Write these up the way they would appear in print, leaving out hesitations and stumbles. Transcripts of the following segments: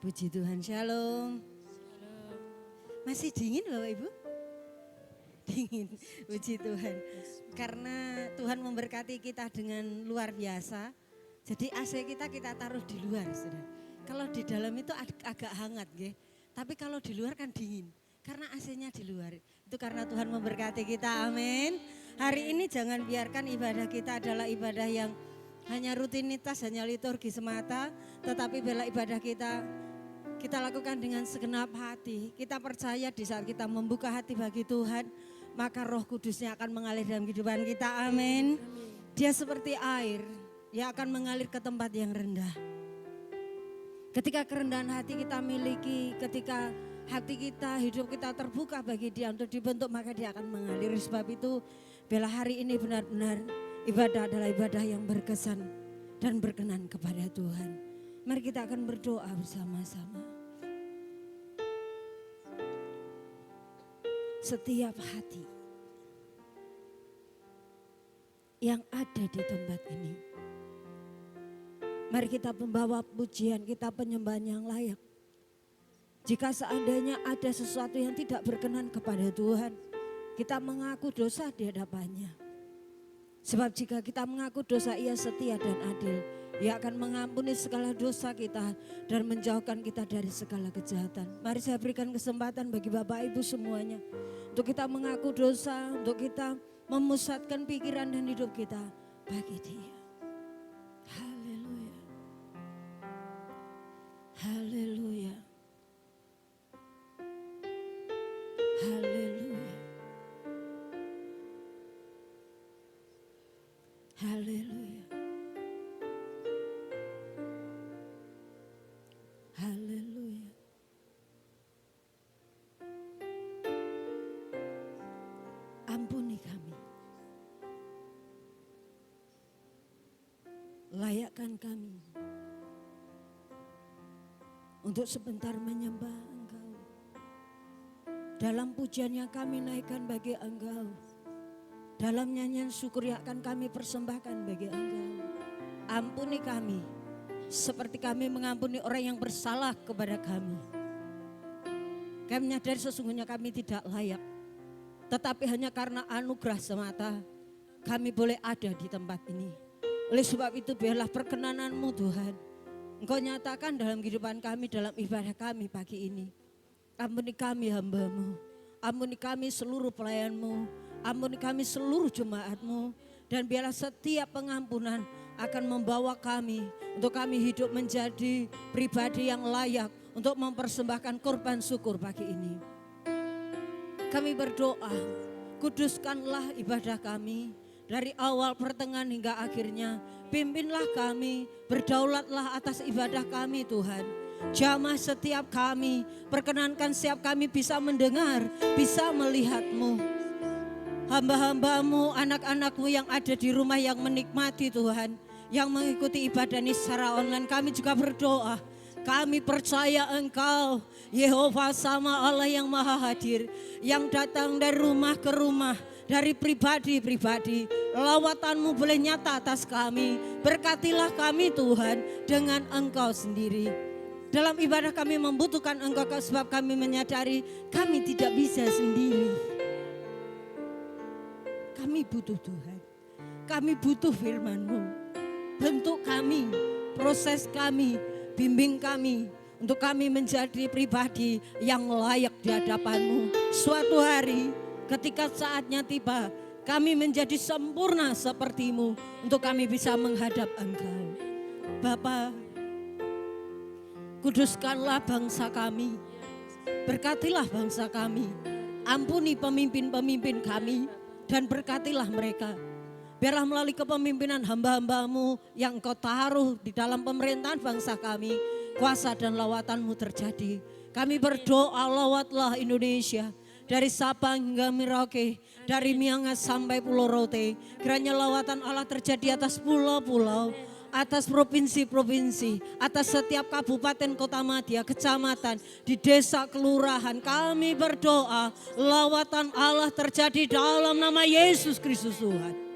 Puji Tuhan, shalom. Masih dingin Bapak Ibu? Dingin, puji Tuhan. Karena Tuhan memberkati kita dengan luar biasa. Jadi AC kita taruh di luar, Saudara. Kalau di dalam itu agak hangat, nggih. Tapi kalau di luar kan dingin. Karena AC-nya di luar. Itu karena Tuhan memberkati kita, amin. Hari ini jangan biarkan ibadah kita adalah ibadah yang hanya rutinitas, hanya liturgi semata. Tetapi bila ibadah kita lakukan dengan segenap hati. Kita percaya di saat kita membuka hati bagi Tuhan, maka Roh Kudusnya akan mengalir dalam kehidupan kita, amin. Dia seperti air, dia akan mengalir ke tempat yang rendah. Ketika kerendahan hati kita miliki, ketika hati kita, hidup kita terbuka bagi dia untuk dibentuk, maka dia akan mengalir. Sebab itu, bila hari ini benar-benar ibadah adalah ibadah yang berkesan dan berkenan kepada Tuhan. Mari kita akan berdoa bersama-sama. Setiap hati yang ada di tempat ini, mari kita membawa pujian kita, penyembahan yang layak. Jika seandainya ada sesuatu yang tidak berkenan kepada Tuhan, kita mengaku dosa di hadapannya. Sebab jika kita mengaku dosa, Ia setia dan adil. Ia akan mengampuni segala dosa kita dan menjauhkan kita dari segala kejahatan. Mari saya berikan kesempatan bagi Bapak Ibu semuanya untuk kita mengaku dosa, untuk kita memusatkan pikiran dan hidup kita bagi Dia. Haleluya. Haleluya. Haleluya. Haleluya. Haleluya. Ampuni kami. Layakkan kami untuk sebentar menyembah Engkau. Dalam pujian yang kami naikkan bagi Engkau. Dalam nyanyian syukur yang akan kami persembahkan bagi Engkau. Ampuni kami seperti kami mengampuni orang yang bersalah kepada kami. Kami menyadari sesungguhnya kami tidak layak. Tetapi hanya karena anugerah semata kami boleh ada di tempat ini. Oleh sebab itu biarlah perkenanan-Mu Tuhan, Engkau nyatakan dalam kehidupan kami, dalam ibadah kami pagi ini. Ampuni kami hamba-Mu, ampuni kami seluruh pelayan-Mu, ampuni kami seluruh jemaat-Mu. Dan biarlah setiap pengampunan akan membawa kami untuk kami hidup menjadi pribadi yang layak untuk mempersembahkan korban syukur pagi ini. Kami berdoa, kuduskanlah ibadah kami dari awal pertengahan hingga akhirnya. Pimpinlah kami, berdaulatlah atas ibadah kami Tuhan. Jamah setiap kami, perkenankan setiap kami bisa mendengar, bisa melihat-Mu. Hamba-hamba-Mu, anak-anak-Mu yang ada di rumah yang menikmati Tuhan, yang mengikuti ibadah ini secara online, kami juga berdoa. Kami percaya Engkau, Yehova sama Allah yang maha hadir, yang datang dari rumah ke rumah, dari pribadi-pribadi. Lawatan-Mu boleh nyata atas kami. Berkatilah kami Tuhan dengan Engkau sendiri. Dalam ibadah kami membutuhkan Engkau sebab kami menyadari kami tidak bisa sendiri. Kami butuh Tuhan. Kami butuh firman-Mu. Bentuk kami, proses kami, bimbing kami untuk kami menjadi pribadi yang layak di hadapan-Mu. Suatu hari ketika saatnya tiba, kami menjadi sempurna seperti-Mu untuk kami bisa menghadap Engkau. Bapa, kuduskanlah bangsa kami, berkatilah bangsa kami, ampuni pemimpin-pemimpin kami dan berkatilah mereka. Biarlah melalui kepemimpinan hamba-hamba-Mu yang Engkau taruh di dalam pemerintahan bangsa kami, kuasa dan lawatan-Mu terjadi. Kami berdoa, lawatlah Indonesia dari Sabang hingga Merauke, dari Miangas sampai Pulau Rote. Kiranya lawatan Allah terjadi atas pulau-pulau, atas provinsi-provinsi, atas setiap kabupaten, kota, madya, kecamatan, di desa, kelurahan. Kami berdoa, lawatan Allah terjadi dalam nama Yesus Kristus Tuhan.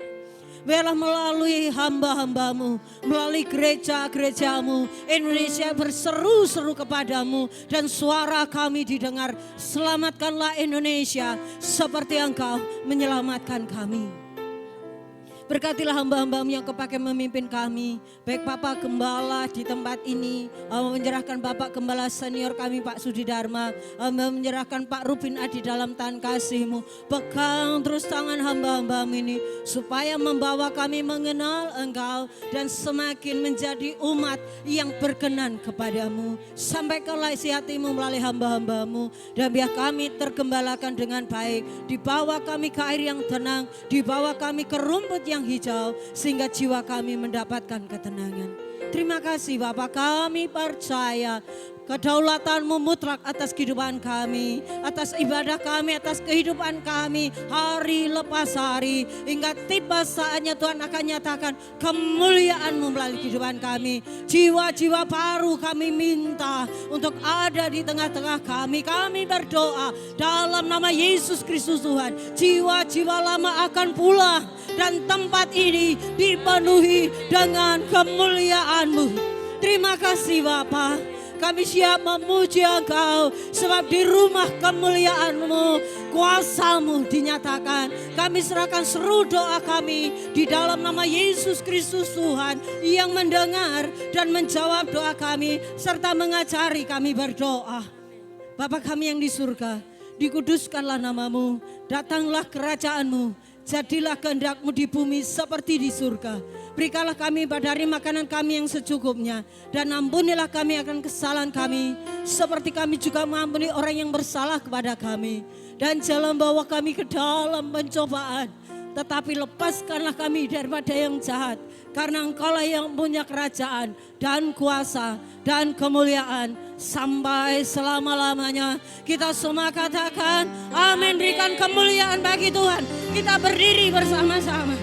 Biarlah melalui hamba-hambamu, melalui gereja-gerejamu, Indonesia berseru-seru kepadamu dan suara kami didengar. Selamatkanlah Indonesia seperti Engkau menyelamatkan kami. Berkatilah hamba-hambamu yang kepake memimpin kami. Baik Bapak Gembala di tempat ini. Menyerahkan Bapak Gembala senior kami Pak Sudi Dharma. Menyerahkan Pak Rubin Adi dalam tangan kasih-Mu. Pegang terus tangan hamba-hambamu ini. Supaya membawa kami mengenal Engkau. Dan semakin menjadi umat yang berkenan kepadamu. Sampaikanlah isi hati-Mu melalui hamba-hambamu. Dan biar kami tergembalakan dengan baik. Dibawa kami ke air yang tenang. Dibawa kami ke rumput yang hijau sehingga jiwa kami mendapatkan ketenangan. Terima kasih Bapak, kami percaya kedaulatan-Mu mutlak atas kehidupan kami, atas ibadah kami, atas kehidupan kami hari lepas hari. Hingga tiba saatnya Tuhan akan nyatakan kemuliaan-Mu melalui kehidupan kami. Jiwa-jiwa baru kami minta untuk ada di tengah-tengah kami. Kami berdoa dalam nama Yesus Kristus Tuhan. Jiwa-jiwa lama akan pulang dan tempat ini dipenuhi dengan kemuliaan-Mu. Terima kasih Bapak. Kami siap memuji Engkau sebab di rumah kemuliaan-Mu, kuasa-Mu dinyatakan. Kami serahkan seluruh doa kami di dalam nama Yesus Kristus Tuhan yang mendengar dan menjawab doa kami serta mengajari kami berdoa. Bapa kami yang di surga, dikuduskanlah nama-Mu, datanglah kerajaan-Mu, jadilah kehendak-Mu di bumi seperti di surga. Berikanlah kami pada hari makanan kami yang secukupnya. Dan ampunilah kami akan kesalahan kami. Seperti kami juga mengampuni orang yang bersalah kepada kami. Dan jangan bawa kami ke dalam pencobaan. Tetapi lepaskanlah kami daripada yang jahat. Karena Engkaulah yang punya kerajaan dan kuasa dan kemuliaan sampai selama-lamanya. Kita semua katakan amin. Berikan kemuliaan bagi Tuhan. Kita berdiri bersama-sama.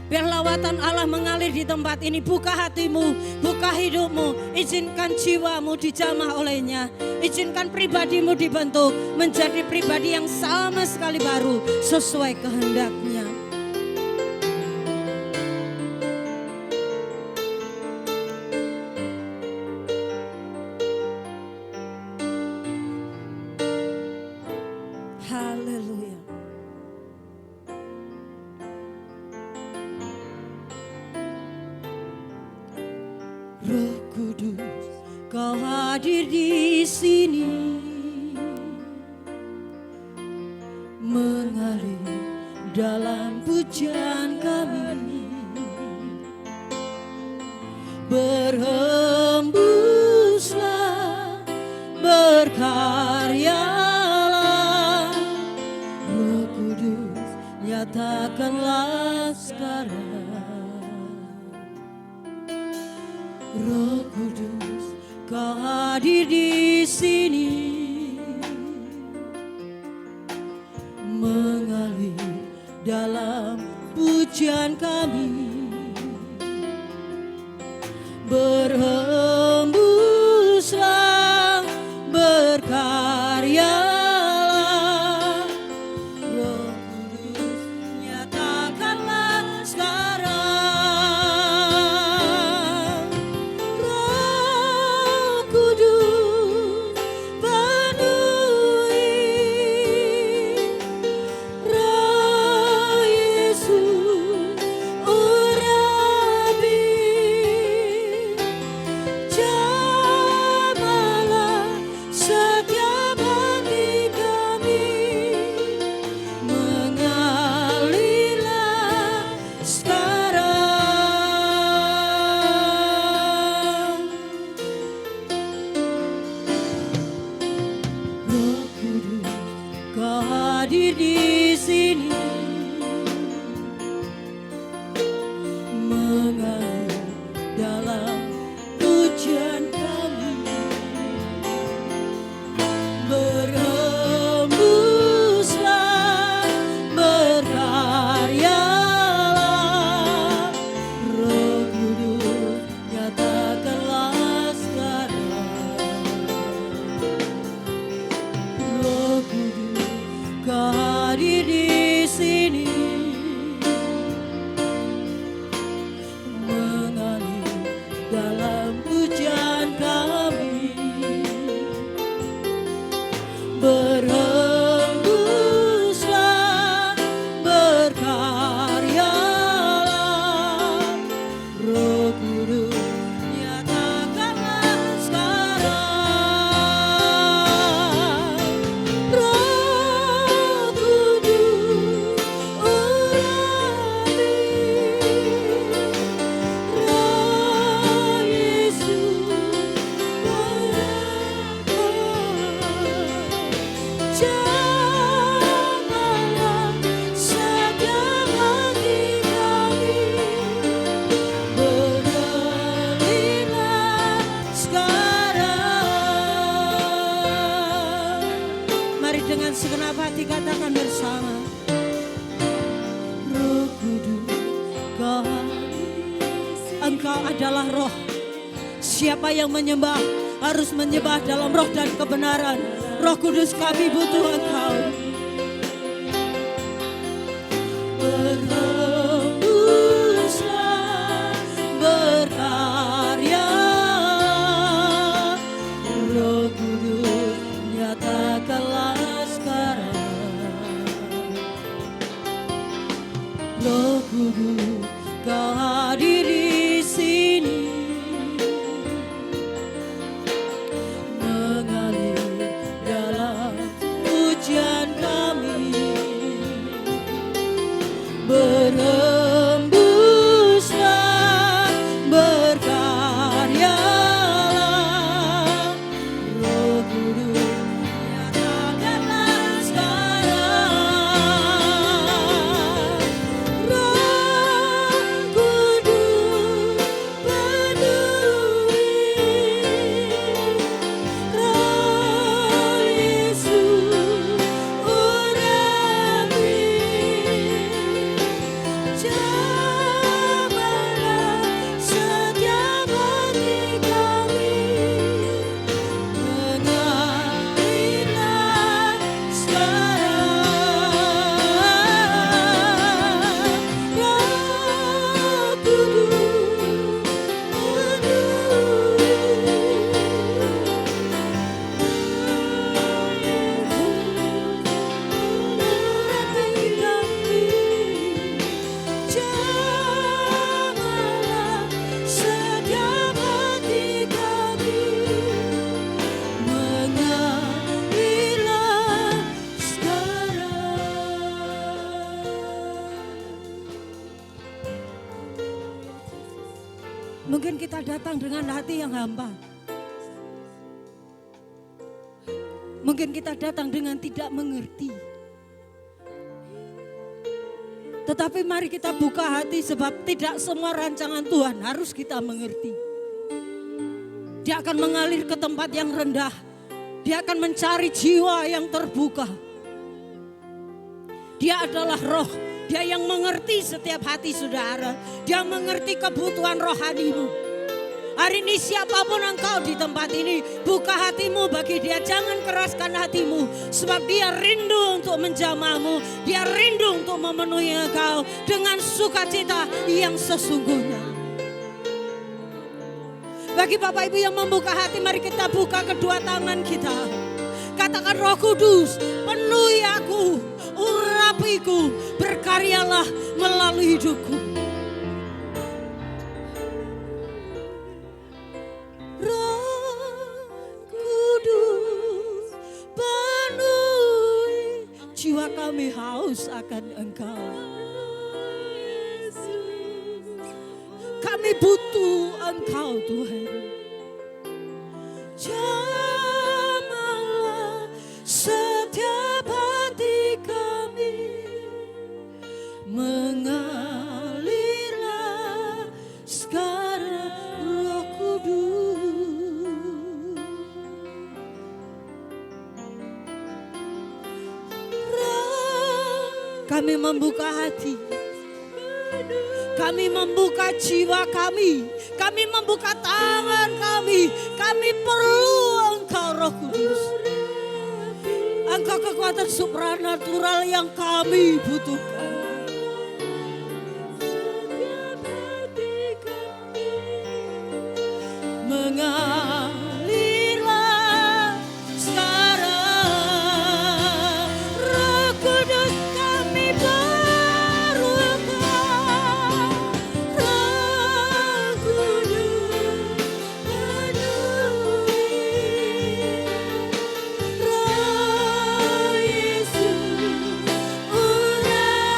Biar lawatan Allah mengalir di tempat ini. Buka hatimu, buka hidupmu. Izinkan jiwamu dijamah olehnya. Izinkan pribadimu dibentuk menjadi pribadi yang sama sekali baru sesuai kehendaknya. Haleluya. Roh Kudus, Kau hadir di sini, mengalir dalam pujian kami, berhembuslah, berkaryalah, Roh Kudus, nyatakanlah sekarang. Roh Kudus, Kau hadir di sini, mengalir dalam pujian kami, berhembuslah, berkaryalah, Roh Kudus, nyatakanlah sekarang. Oh adalah roh. Siapa yang menyembah harus menyembah dalam roh dan kebenaran. Roh Kudus, kami butuh Engkau. Berhembuslah, berkarya, Roh Kudus nyatakanlah sekarang. Roh Kudus, Kau hadir di sini, mengalir dalam pujian kami. Berhembuslah, berkaryalah, Roh Kudus nyatakanlah sekarang. Roh Kudus peduli, Roh Yesus urapi. Jamalah setiap hati kami, mengalirlah sekarang. Roh Kudus jamalah setiap hati kami, mengalirlah sekarang. Mungkin kita datang dengan hati yang hampa. Mungkin kita datang dengan tidak mengerti. Tetapi mari kita buka hati, sebab tidak semua rancangan Tuhan harus kita mengerti. Dia akan mengalir ke tempat yang rendah. Dia akan mencari jiwa yang terbuka. Dia adalah roh. Dia yang mengerti setiap hati saudara. Dia mengerti kebutuhan rohanimu. Hari ini siapapun engkau di tempat ini, buka hatimu bagi dia. Jangan keraskan hatimu, sebab dia rindu untuk menjamahmu. Dia rindu untuk memenuhi engkau dengan sukacita yang sesungguhnya. Bagi Bapak Ibu yang membuka hati, mari kita buka kedua tangan kita. Katakan, Roh Kudus, penuhi aku, urapiku, berkaryalah melalui hidupku. Jiwa kami haus akan Engkau. Kami butuh Engkau Tuhan. Jamalah setiap hati kami, mengalirlah sekarang Roh Kudus. Kami membuka hati, kami membuka jiwa kami membuka tangan kami perlu Engkau Roh Kudus. Engkau kekuatan supranatural yang kami butuhkan. Mengalirlah sekarang, Roh Kudus kami perlukan. Roh Kudus penuhi, Roh Yesus urapi.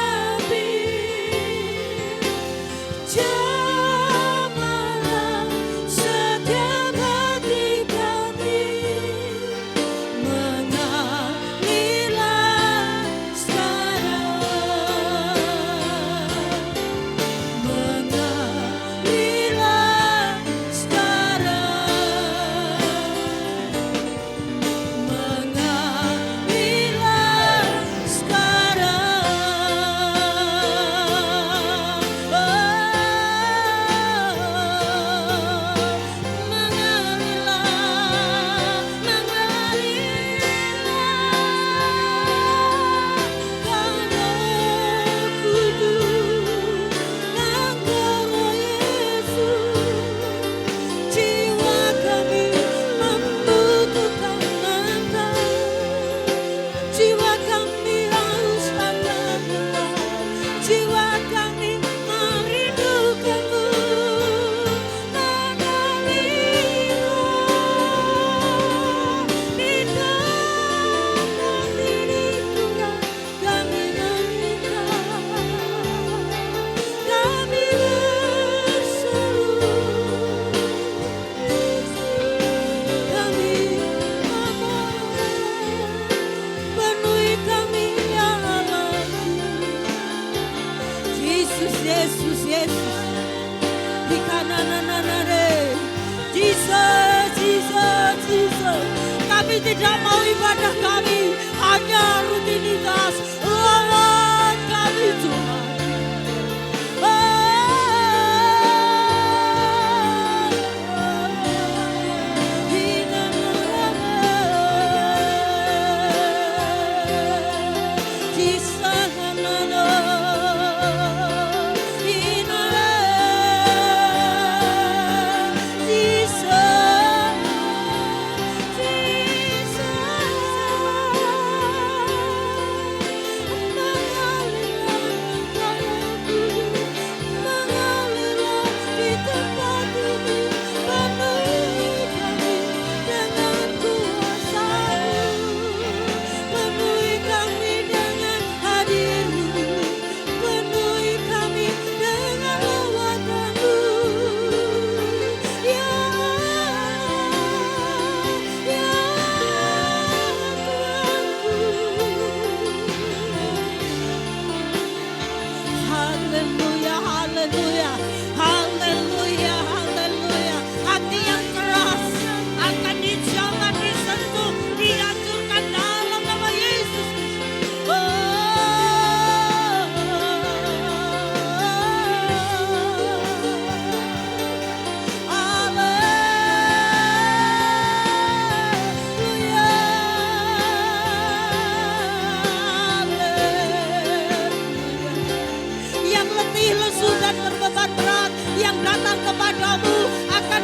Yesus, Yesus, Yesus. Di kanan-kanan, Jesus, Jesus, Jesus. Kami tidak mau ibadah kami hanya rutinitas. Lawan kami Tuhan.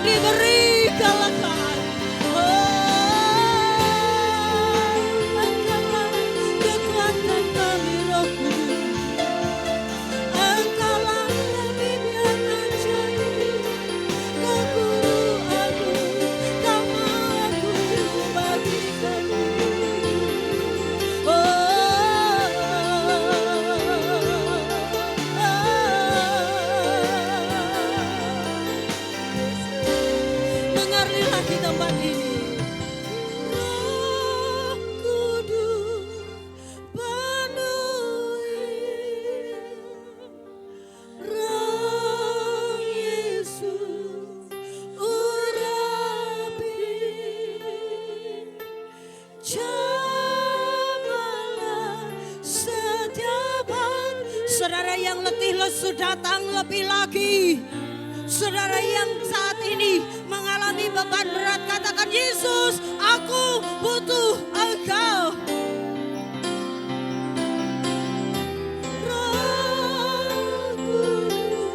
Diberi kelegaan. Engkaulah kekuatan kami Roh Kudus. Engkaulah lebih yang ajaib. Kau guru aku, kau aku bagi kami. Di tempat ini Roh Kudus penuhi, Roh Yesus urapi, jamalah setiap hari. Saudara yang letih lesu datang lebih lagi. Saudara yang saat ini mengalami beban berat, katakan Yesus, aku butuh Engkau. Roh Kudus,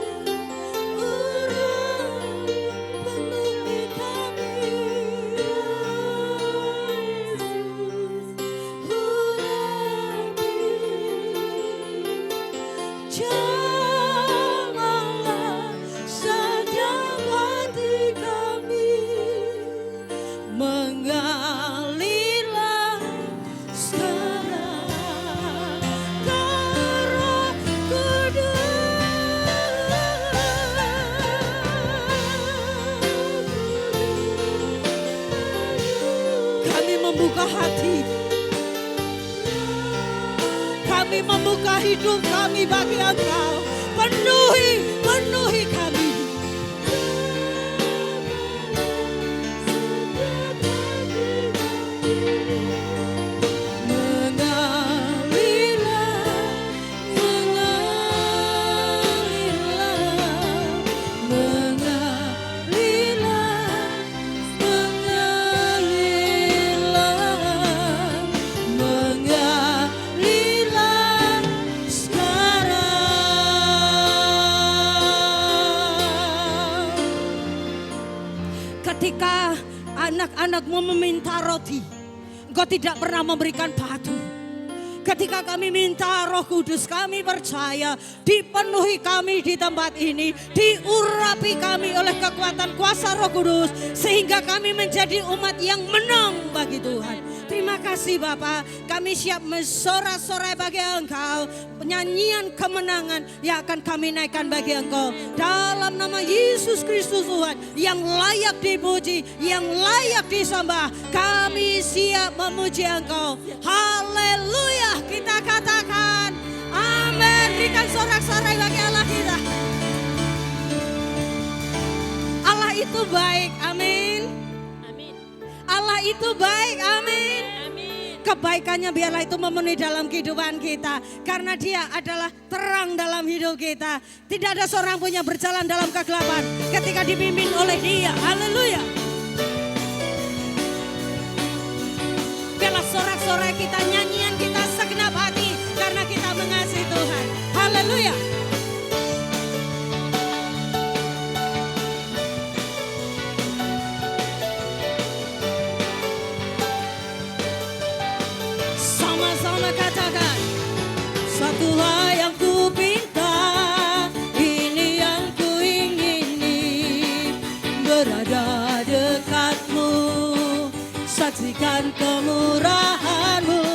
penuhi kami. Yesus urapi, mengalirlah sekarang ke Roh Kudus. Kami membuka hati, kami membuka hidup kami bagi Engkau. Penuhi, penuhi kami. Ketika anak-anakmu meminta roti, Engkau tidak pernah memberikan batu. Ketika kami minta Roh Kudus, kami percaya dipenuhi kami di tempat ini, diurapi kami oleh kekuatan kuasa Roh Kudus, sehingga kami menjadi umat yang menang bagi Tuhan. Terima kasih Bapa, kami siap mensorak-sorai bagi Engkau, penyanyian kemenangan yang akan kami naikkan bagi Engkau. Dalam nama Yesus Kristus Tuhan, yang layak dipuji, yang layak disembah, kami siap memuji Engkau. Haleluya, kita katakan amin. Berikan sorak-sorai bagi Allah kita. itu baik, amin. Allah itu baik, amin. Kebaikannya biarlah itu memenuhi dalam kehidupan kita. Karena dia adalah terang dalam hidup kita. Tidak ada seorang pun yang berjalan dalam kegelapan ketika dipimpin oleh dia. Haleluya. Biarlah sorak-sorai kita, nyanyian kita segenap hati. Karena kita mengasihi Tuhan. Haleluya. Sama-sama katakan, satu hal yang ku pinta, ini yang ku ingini, berada dekatmu, saksikan kemurahanmu.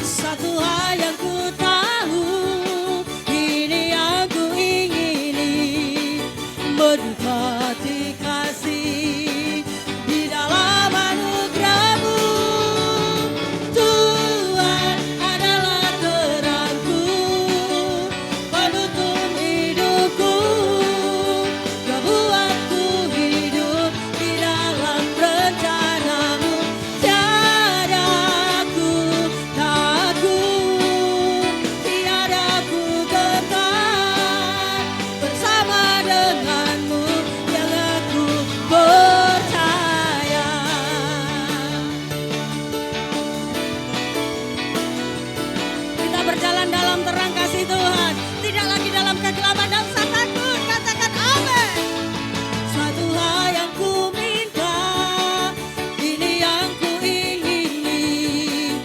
Satu hal yang ku tahu, ini yang ku ingini, mendekati kasih di dalam anugerahmu. Berjalan dalam terang kasih Tuhan, tidak lagi dalam kegelapan dan rasa takut. Katakan amin. Satu hal yang ku minta, ini yang ku ingini,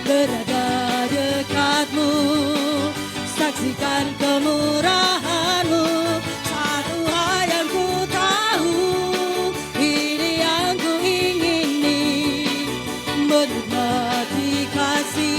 berada dekatmu, saksikan kemurahanmu. Satu hal yang ku tahu, ini yang ku ingini, menikmati kasih.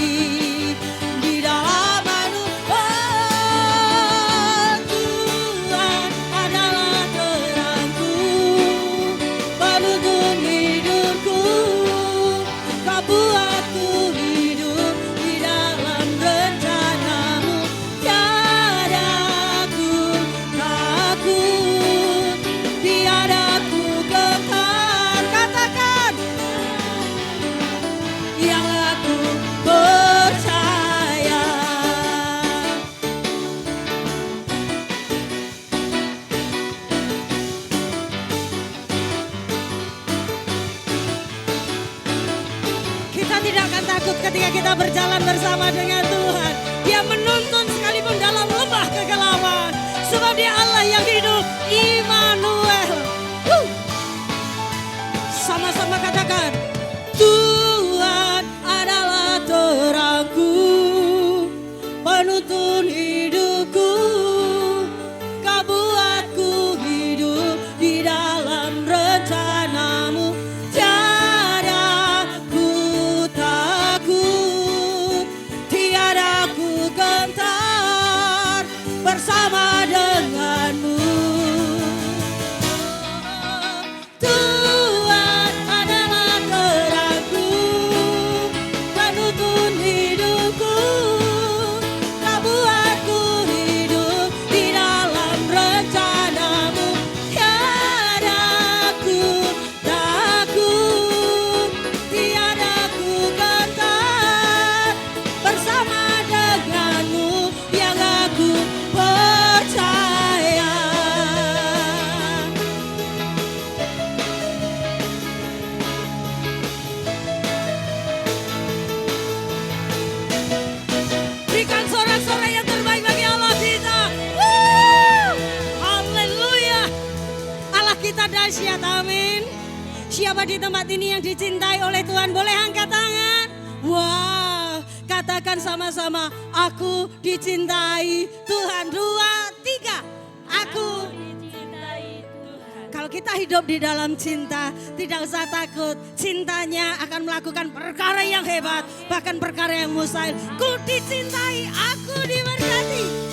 Tidak akan takut ketika kita berjalan bersama dengan Tuhan. Dia menuntun sekalipun dalam lembah kegelapan. Sebab dia Allah yang hidup, Immanuel. Sama-sama katakan, Tuhan adalah terangku, penuntun hidupku. Kau buatku hidup di dalam rencanamu. Bersama denganmu, Tuhan adalah terangku, penuntun hidupku. Kau buatku hidup di dalam rencanamu. Tiada ku takut, tiada ku gentar, bersama denganmu yang aku percaya. Berikan sorak-sorai yang terbaik bagi Allah kita. Haleluya. Allah kita dahsyat, amin. Siapa di tempat ini yang dicintai oleh Tuhan? Boleh angkat tangan. Wow, katakan sama-sama, aku dicintai Tuhan. 2, 3, aku dicintai Tuhan. Kalau kita hidup di dalam cinta, tidak usah takut. Cintanya akan melakukan perkara yang hebat, bahkan perkara yang mustahil. Ku dicintai, aku diberkati.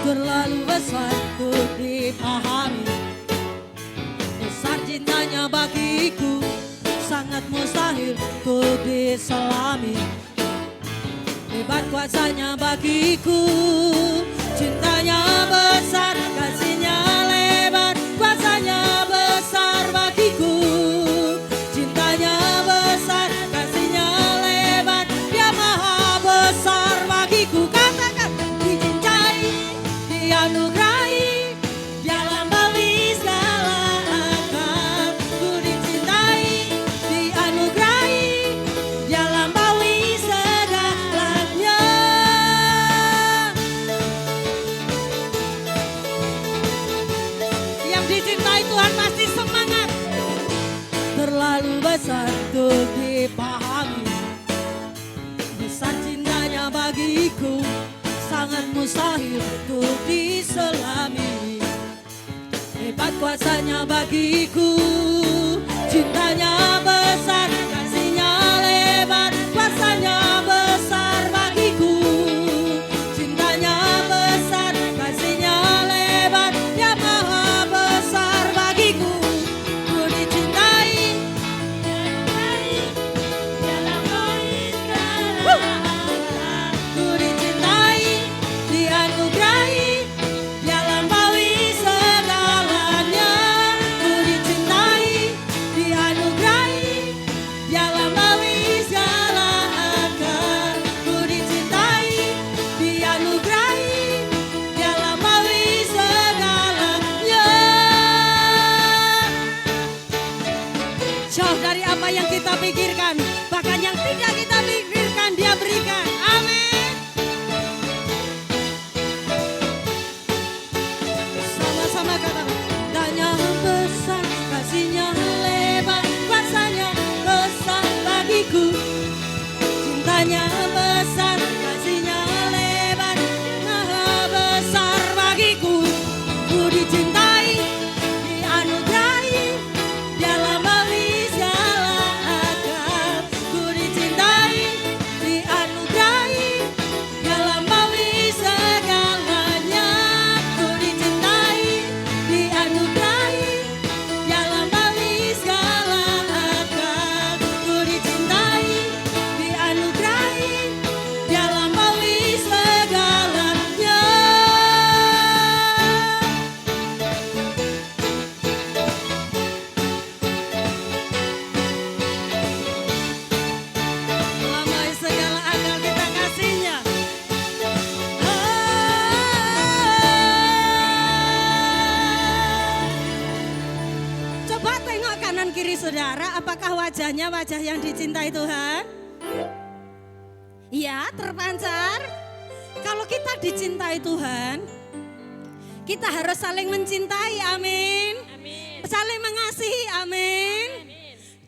Terlalu besar untuk dipahami, besar cintanya bagiku. diselami. Hebat kuasanya bagiku, cintanya besar, kasihnya lebar, kuasanya besar bagiku. Cintanya besar, kasihnya lebar, dia maha besar bagiku. Katakan, dicintai, dianugerahi, dia lampaui segala akal. Ku dicintai, dianugerahi, dia lampaui segalanya. Yang dicintai Tuhan pasti semangat. Terlalu besar untuk dipahami, besar cintanya bagiku, sangat mustahil untuk diselami. Hebat kuasanya bagiku, cintanya besar, kasihnya lebar, kuasanya besar bagiku. Cintanya besar, kasihnya lebar, dia maha besar bagiku. Ku dicintai, dia lampaui segala. Ku dicintai, dianugerahi, dia lampaui segalanya. Ku dicintai, dianugerahi, dia lampaui segala akal. Ku dicintai, dianugerahi, dia lampaui segalanya. Jauh dari apa yang kita pikirkan, bahkan yang tidak kita pikirkan dia berikan. Amin. Sama-sama katakan, cintanya besar, kasihnya lebar, kuasanya besar bagiku. Cintanya besar, kasihnya lebar, maha besar bagiku. Ku dicintai, dianugerahi, dia lampaui segala akal. Ku dicintai, dianugerahi, dia lampaui segalanya. Ku dicintai, dianugerahi, dia lampaui segala akal. Ku dicintai, dianugerahi, dia lampaui segalanya. Melampaui segala akal kita kasihnya. Coba tengok kanan kiri saudara, apakah wajahnya wajah yang dicintai Tuhan? Iya, terpancar. Kalau kita dicintai Tuhan, kita harus saling mencintai, amin. Saling mengasihi, amin.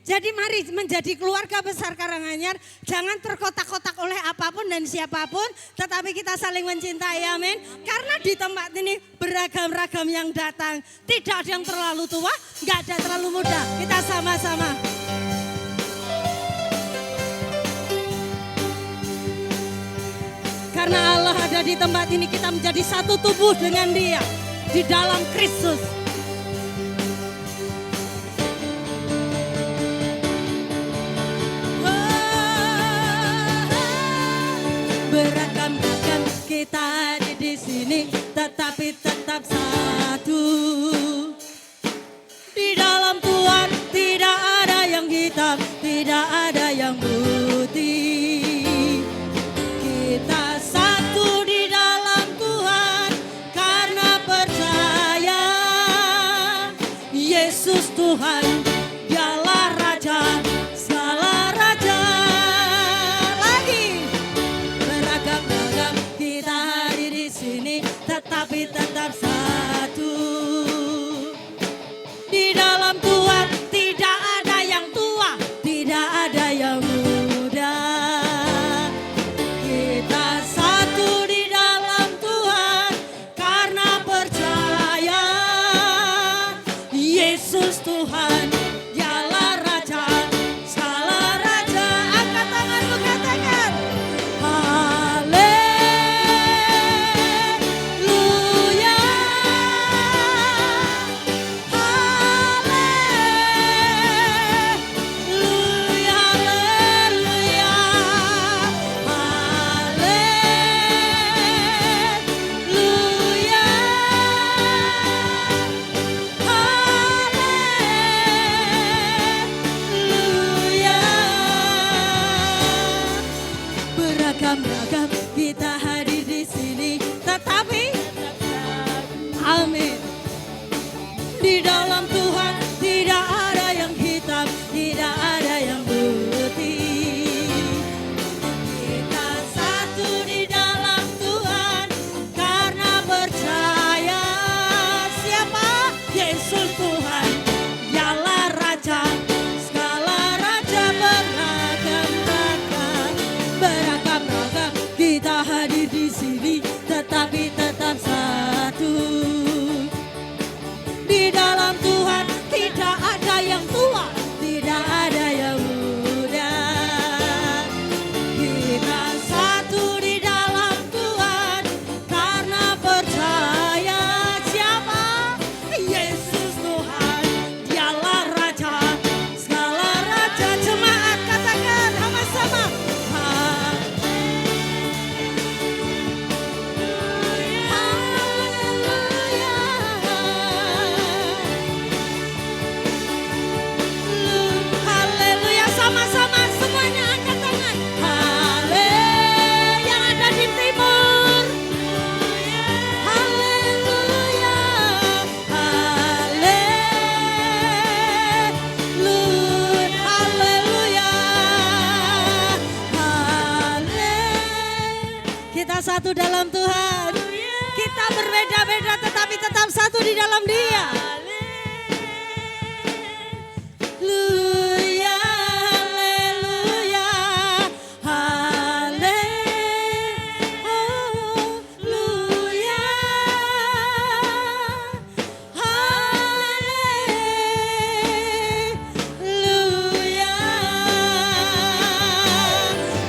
Jadi mari menjadi keluarga besar Karanganyar, jangan terkotak-kotak oleh apapun dan siapapun, tetapi kita saling mencintai, amin. Karena di tempat ini beragam-ragam yang datang, tidak ada yang terlalu tua, nggak ada terlalu muda. Kita sama-sama. Karena Allah ada di tempat ini, kita menjadi satu tubuh dengan Dia di dalam Kristus. Beragam-ragam kita ada di sini, tetapi tetap satu. Di dalam Tuhan tidak ada yang hitam, tidak ada yang putih. Kita satu di dalam Tuhan karena percaya Yesus Tuhan, dialah Raja, segala raja. Lagi beragam-ragam kita hadir di sini, tetapi tetap satu. Di dalam Tuhan tidak ada yang tua, tidak ada yang muda. Kita satu di dalam Tuhan karena percaya Yesus Tuhan, dialah Raja, segala raja. Angkat tanganmu, katakan haleluya, haleluya, haleluya. Di dalam Tuhan tidak ada yang hitam, tidak ada yang putih. Kita satu di dalam Tuhan karena percaya. Siapa? Yesus Tuhan, Dialah Raja, segala raja beragam-ragam, beragam-ragam. Kita hadir di sini, tetapi tetap satu. Di dalam Tuhan tidak ada yang tua, tidak ada yang muda. Kita satu di dalam Tuhan karena percaya. Siapa? Yesus Tuhan, Dialah Raja, segala raja. Jemaat katakan sama-sama. Haleluya, sama-sama semuanya angkat tangan. Haleluya, yang ada di timur. Haleluya, haleluya, haleluya, haleluya. Kita satu dalam Tuhan. Kita berbeda-beda tetapi tetap satu di dalam Dia. Haleluya, haleluya, haleluya, haleluya,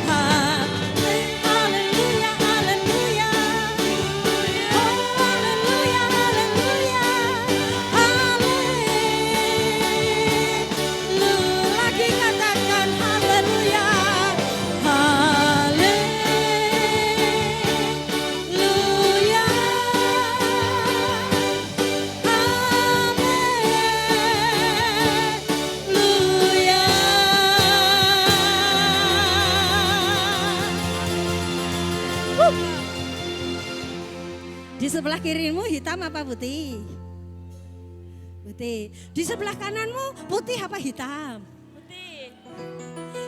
haleluya, haleluya, oh haleluya, haleluya, lagi katakan haleluya, haleluya, haleluya. Di sebelah kirimu hitam apa putih? Putih. Di sebelah kananmu putih apa hitam? Putih.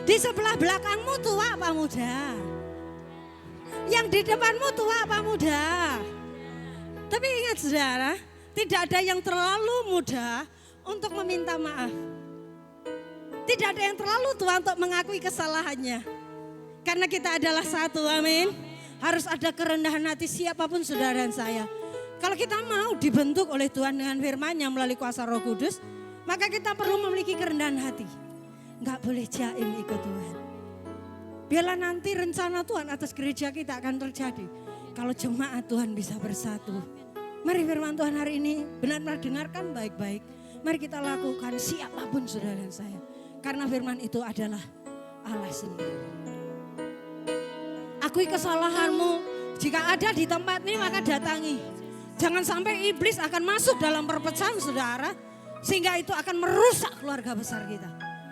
Di sebelah belakangmu tua apa muda? Yang di depanmu tua apa muda? Tapi ingat saudara, tidak ada yang terlalu muda untuk meminta maaf. Tidak ada yang terlalu tua untuk mengakui kesalahannya. Karena kita adalah satu, amin. Harus ada kerendahan hati siapapun saudara dan saya. Kalau kita mau dibentuk oleh Tuhan dengan firman-Nya melalui kuasa Roh Kudus, maka kita perlu memiliki kerendahan hati. Enggak boleh jaim ikut Tuhan. Biarlah nanti rencana Tuhan atas gereja kita akan terjadi. Kalau jemaat Tuhan bisa bersatu. Mari firman Tuhan hari ini benar-benar dengarkan baik-baik. Mari kita lakukan siapapun saudara dan saya. Karena firman itu adalah Allah sendiri. Akui kesalahanmu. Jika ada di tempat ini maka datangi. Jangan sampai iblis akan masuk dalam perpecahan saudara. Sehingga itu akan merusak keluarga besar kita.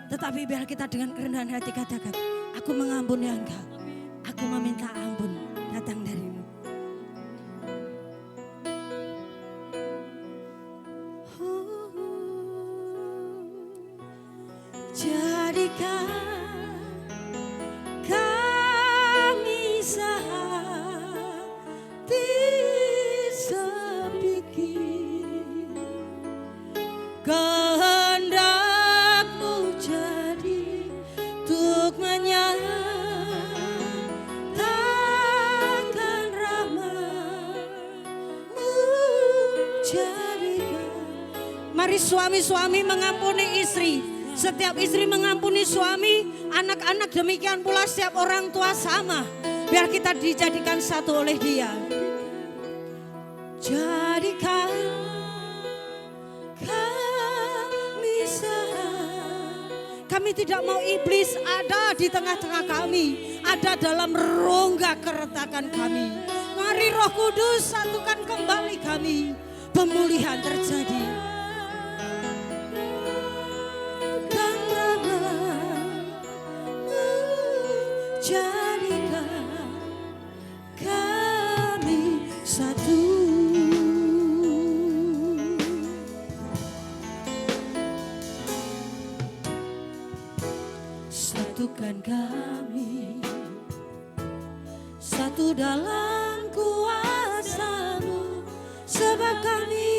Tetapi biar kita dengan kerendahan hati katakan, aku mengampuni engkau. Aku meminta ampun datang darimu. Jadikan kami sehati sepikir, kehendak-Mu jadi untuk menyatakan rahmat-Mu jadikan. Mari suami-suami mengampuni istri. Setiap istri mengampuni suami, anak-anak demikian pula setiap orang tua sama. Biar kita dijadikan satu oleh Dia. Jadikan kami sehati. Kami tidak mau iblis ada di tengah-tengah kami. Ada dalam rongga keretakan kami. Mari Roh Kudus satukan kembali kami. Pemulihan terjadi. Jadikan kami satu. satukan kami, satu dalam kuasa-Mu, sebab kami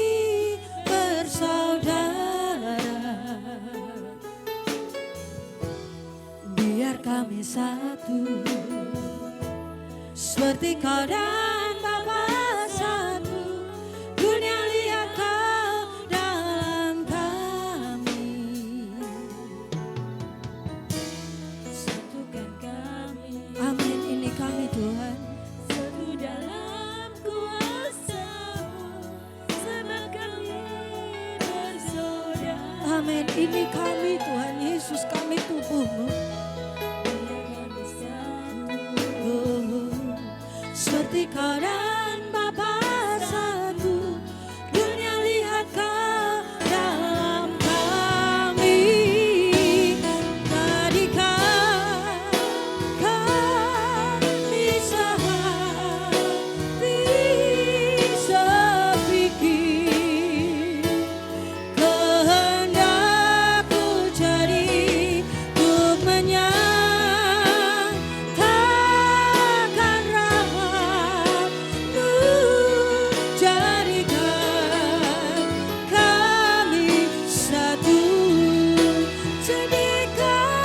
bersaudara. Biar kami satu, seperti Kau dan Bapa satu. Dunia lihat Kau dalam kami, satukan kami. Amin, ini kami Tuhan, satu dalam kuasa-Mu, sebab kami bersaudara. Amin, ini kami Tuhan Yesus, kami tubuh-Mu. Seperti Kau dan Bapa satu, dunia lihat Kau dalam kami. Jadikan kami sehati sepikir, kehendak-Mu jadi untuk menyatakan rahmat-Mu. Jadikan kami satu, jadikanlah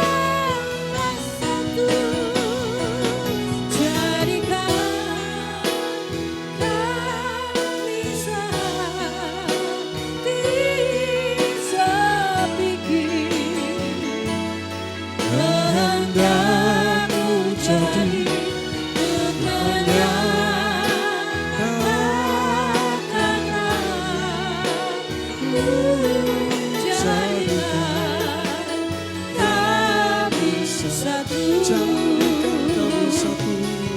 satu, jadikan kami sehati sepikir, kehendak-Mu jadi untuk menyatakan rahmat-Mu. Jadikan kami satu, Jadikan kami satu,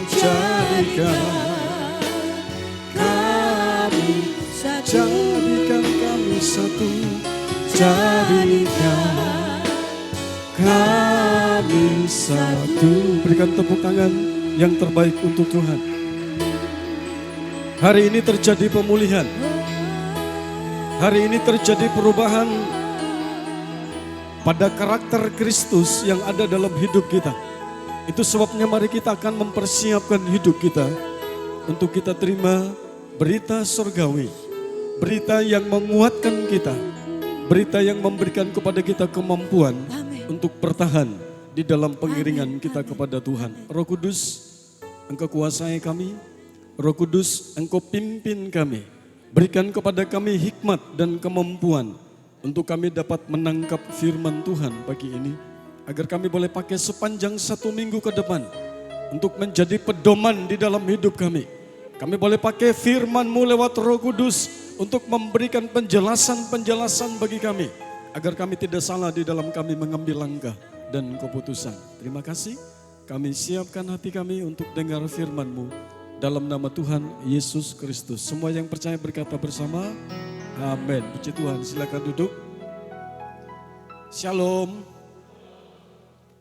jadikan jadikan kami kami satu, satu, jadikan kami satu. Berikan tepuk tangan yang terbaik untuk Tuhan. Hari ini terjadi pemulihan. Hari ini terjadi perubahan pada karakter Kristus yang ada dalam hidup kita. Itu sebabnya mari kita akan mempersiapkan hidup kita untuk kita terima berita surgawi. Berita yang menguatkan kita. Berita yang memberikan kepada kita kemampuan untuk bertahan di dalam pengiringan kita kepada Tuhan. Roh Kudus, Engkau kuasai kami. Roh Kudus, Engkau pimpin kami. Berikan kepada kami hikmat dan kemampuan untuk kami dapat menangkap firman Tuhan pagi ini. Agar kami boleh pakai sepanjang 1 minggu ke depan untuk menjadi pedoman di dalam hidup kami. Kami boleh pakai firman-Mu lewat Roh Kudus untuk memberikan penjelasan-penjelasan bagi kami. Agar kami tidak salah di dalam kami mengambil langkah dan keputusan. Terima kasih, kami siapkan hati kami untuk dengar firman-Mu. Dalam nama Tuhan Yesus Kristus. Semua yang percaya berkata bersama, amin. Puji Tuhan, silakan duduk. Shalom.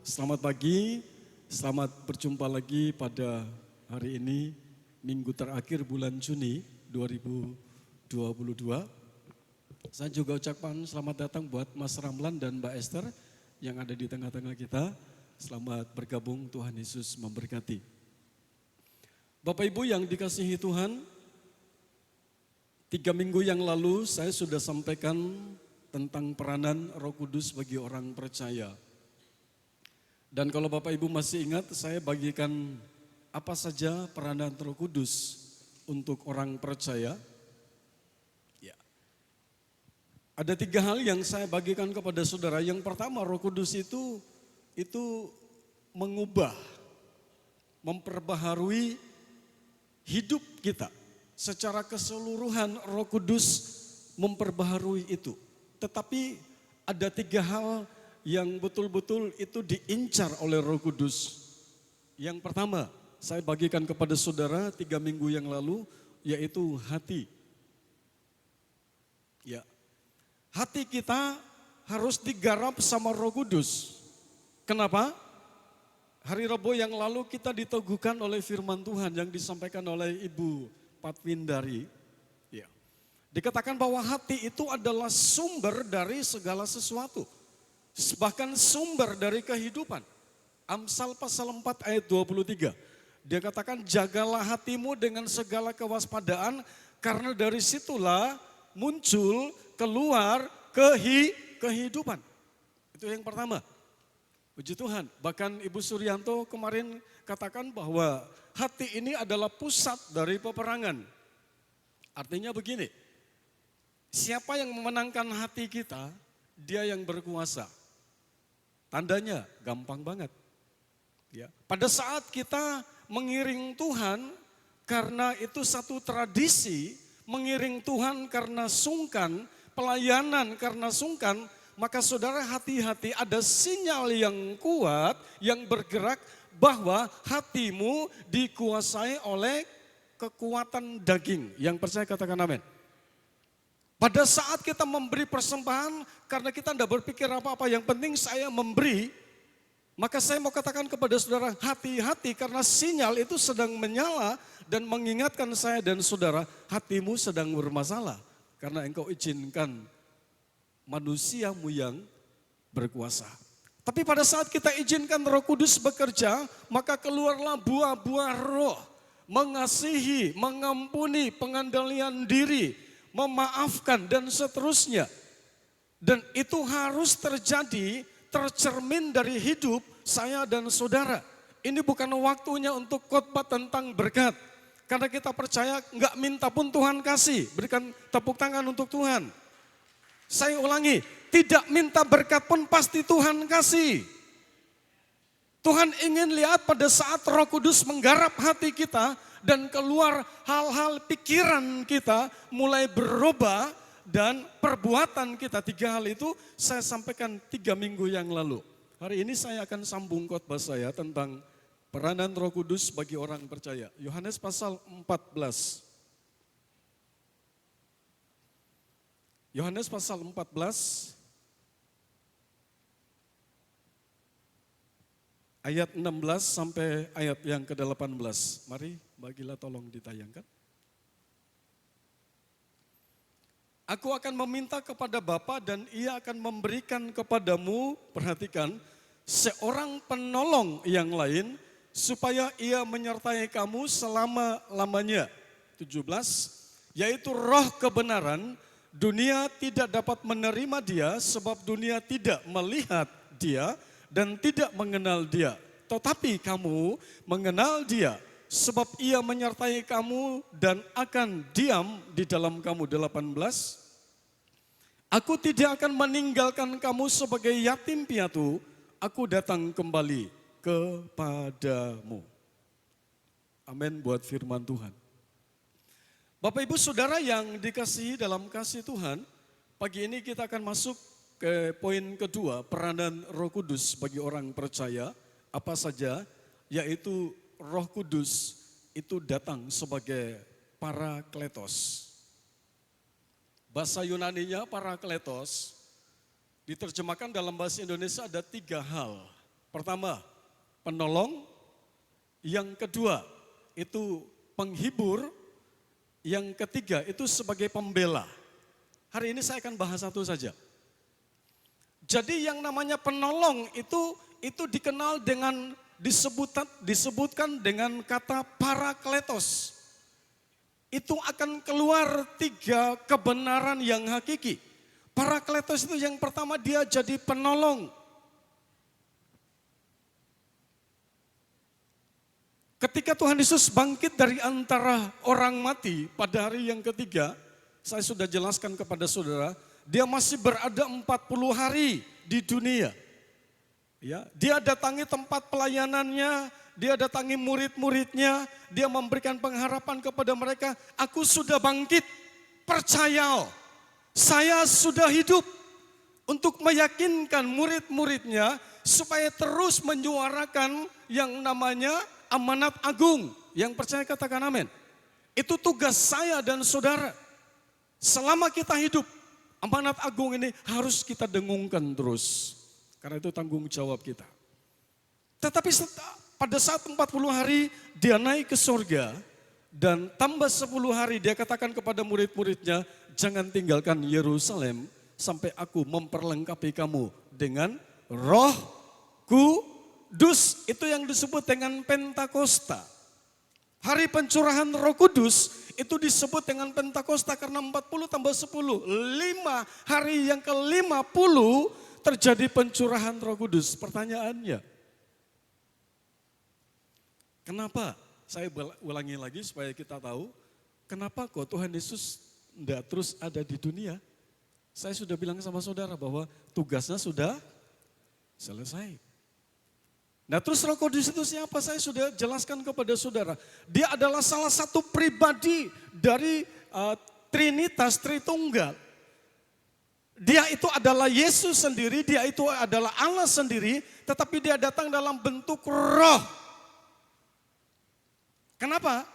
Selamat pagi, selamat berjumpa lagi pada hari ini, minggu terakhir bulan Juni 2022. Saya juga ucapkan selamat datang buat Mas Ramlan dan Mbak Esther yang ada di tengah-tengah kita. Selamat bergabung, Tuhan Yesus memberkati. Bapak Ibu yang dikasihi Tuhan, 3 minggu yang lalu saya sudah sampaikan tentang peranan Roh Kudus bagi orang percaya. Dan kalau Bapak Ibu masih ingat, saya bagikan apa saja peranan Roh Kudus untuk orang percaya. Ya. Ada 3 hal yang saya bagikan kepada saudara. Yang pertama, Roh Kudus itu mengubah, memperbaharui hidup kita. Secara keseluruhan Roh Kudus memperbaharui itu. Tetapi ada 3 hal yang betul-betul itu diincar oleh Roh Kudus. Yang pertama, saya bagikan kepada saudara 3 minggu yang lalu, yaitu hati. Ya, hati kita harus digarap sama Roh Kudus. Kenapa? Hari Rabu yang lalu kita diteguhkan oleh firman Tuhan yang disampaikan oleh Ibu Patwindari. Ya. Dikatakan bahwa hati itu adalah sumber dari segala sesuatu. Bahkan sumber dari kehidupan. Amsal pasal 4 ayat 23. Dia katakan jagalah hatimu dengan segala kewaspadaan karena dari situlah muncul keluar kehidupan. Itu yang pertama. Puji Tuhan. Bahkan Ibu Suryanto kemarin katakan bahwa hati ini adalah pusat dari peperangan. Artinya begini, siapa yang memenangkan hati kita, dia yang berkuasa. Tandanya gampang banget. Ya. Pada saat kita mengiring Tuhan, karena itu satu tradisi, mengiring Tuhan karena sungkan, pelayanan karena sungkan, maka saudara hati-hati ada sinyal yang kuat yang bergerak bahwa hatimu dikuasai oleh kekuatan daging. Yang percaya katakan amin. Pada saat kita memberi persembahan karena kita tidak berpikir apa-apa, yang penting saya memberi, maka saya mau katakan kepada saudara hati-hati karena sinyal itu sedang menyala dan mengingatkan saya dan saudara hatimu sedang bermasalah karena engkau izinkan manusiamu yang berkuasa. Tapi pada saat kita izinkan Roh Kudus bekerja, maka keluarlah buah-buah roh, mengasihi, mengampuni, pengandalian diri, memaafkan dan seterusnya. Dan itu harus terjadi, tercermin dari hidup saya dan saudara. Ini bukan waktunya untuk khotbah tentang berkat. Karena kita percaya enggak minta pun Tuhan kasih. Berikan tepuk tangan untuk Tuhan. Saya ulangi, tidak minta berkat pun pasti Tuhan kasih. Tuhan ingin lihat pada saat Roh Kudus menggarap hati kita dan keluar hal-hal pikiran kita mulai berubah dan perbuatan kita. 3 hal itu saya sampaikan 3 minggu yang lalu. Hari ini saya akan sambung khotbah saya tentang peranan Roh Kudus bagi orang percaya. Yohanes pasal 14. Yohanes pasal 14 ayat 16 sampai ayat yang ke-18. Mari bagilah tolong ditayangkan. Aku akan meminta kepada Bapa dan Ia akan memberikan kepadamu, perhatikan, seorang penolong yang lain supaya Ia menyertai kamu selama-lamanya. 17, yaitu Roh kebenaran. Dunia tidak dapat menerima Dia sebab dunia tidak melihat Dia dan tidak mengenal Dia. Tetapi kamu mengenal Dia sebab Ia menyertai kamu dan akan diam di dalam kamu. 18. Aku tidak akan meninggalkan kamu sebagai yatim piatu, aku datang kembali kepadamu. Amin buat firman Tuhan. Bapak Ibu Saudara yang dikasihi dalam kasih Tuhan, pagi ini kita akan masuk ke poin kedua, peranan Roh Kudus bagi orang percaya. Apa saja? Yaitu Roh Kudus itu datang sebagai parakletos. Bahasa Yunaninya parakletos, diterjemahkan dalam bahasa Indonesia ada 3 hal. Pertama, penolong. Yang kedua, itu penghibur. Yang ketiga itu sebagai pembela. Hari ini saya akan bahas satu saja. Jadi yang namanya penolong itu dikenal dengan disebutkan dengan kata parakletos. Itu akan keluar 3 kebenaran yang hakiki. Parakletos itu yang pertama dia jadi penolong. Ketika Tuhan Yesus bangkit dari antara orang mati pada hari yang ketiga, saya sudah jelaskan kepada saudara, dia masih berada 40 hari di dunia. Ya, dia datangi tempat pelayanannya, dia datangi murid-muridnya, dia memberikan pengharapan kepada mereka, aku sudah bangkit, percaya, saya sudah hidup. Untuk meyakinkan murid-muridnya supaya terus menyuarakan yang namanya amanat agung. Yang percaya katakan amin. Itu tugas saya dan saudara. Selama kita hidup, amanat agung ini harus kita dengungkan terus. Karena itu tanggung jawab kita. Tetapi pada saat 40 hari dia naik ke surga. Dan tambah 10 hari dia katakan kepada murid-muridnya, jangan tinggalkan Yerusalem sampai aku memperlengkapi kamu dengan rohku Kudus itu yang disebut dengan Pentakosta. Hari pencurahan Roh Kudus itu disebut dengan Pentakosta karena 40 tambah 10. 5 hari yang ke-50 terjadi pencurahan Roh Kudus. Pertanyaannya, kenapa? Saya ulangi lagi supaya kita tahu, kenapa kok Tuhan Yesus tidak terus ada di dunia? Saya sudah bilang sama saudara bahwa tugasnya sudah selesai. Nah terus Roh Kudus itu siapa? Saya sudah jelaskan kepada saudara. Dia adalah salah satu pribadi dari Trinitas Tritunggal. Dia itu adalah Yesus sendiri, dia itu adalah Allah sendiri, tetapi dia datang dalam bentuk roh. Kenapa?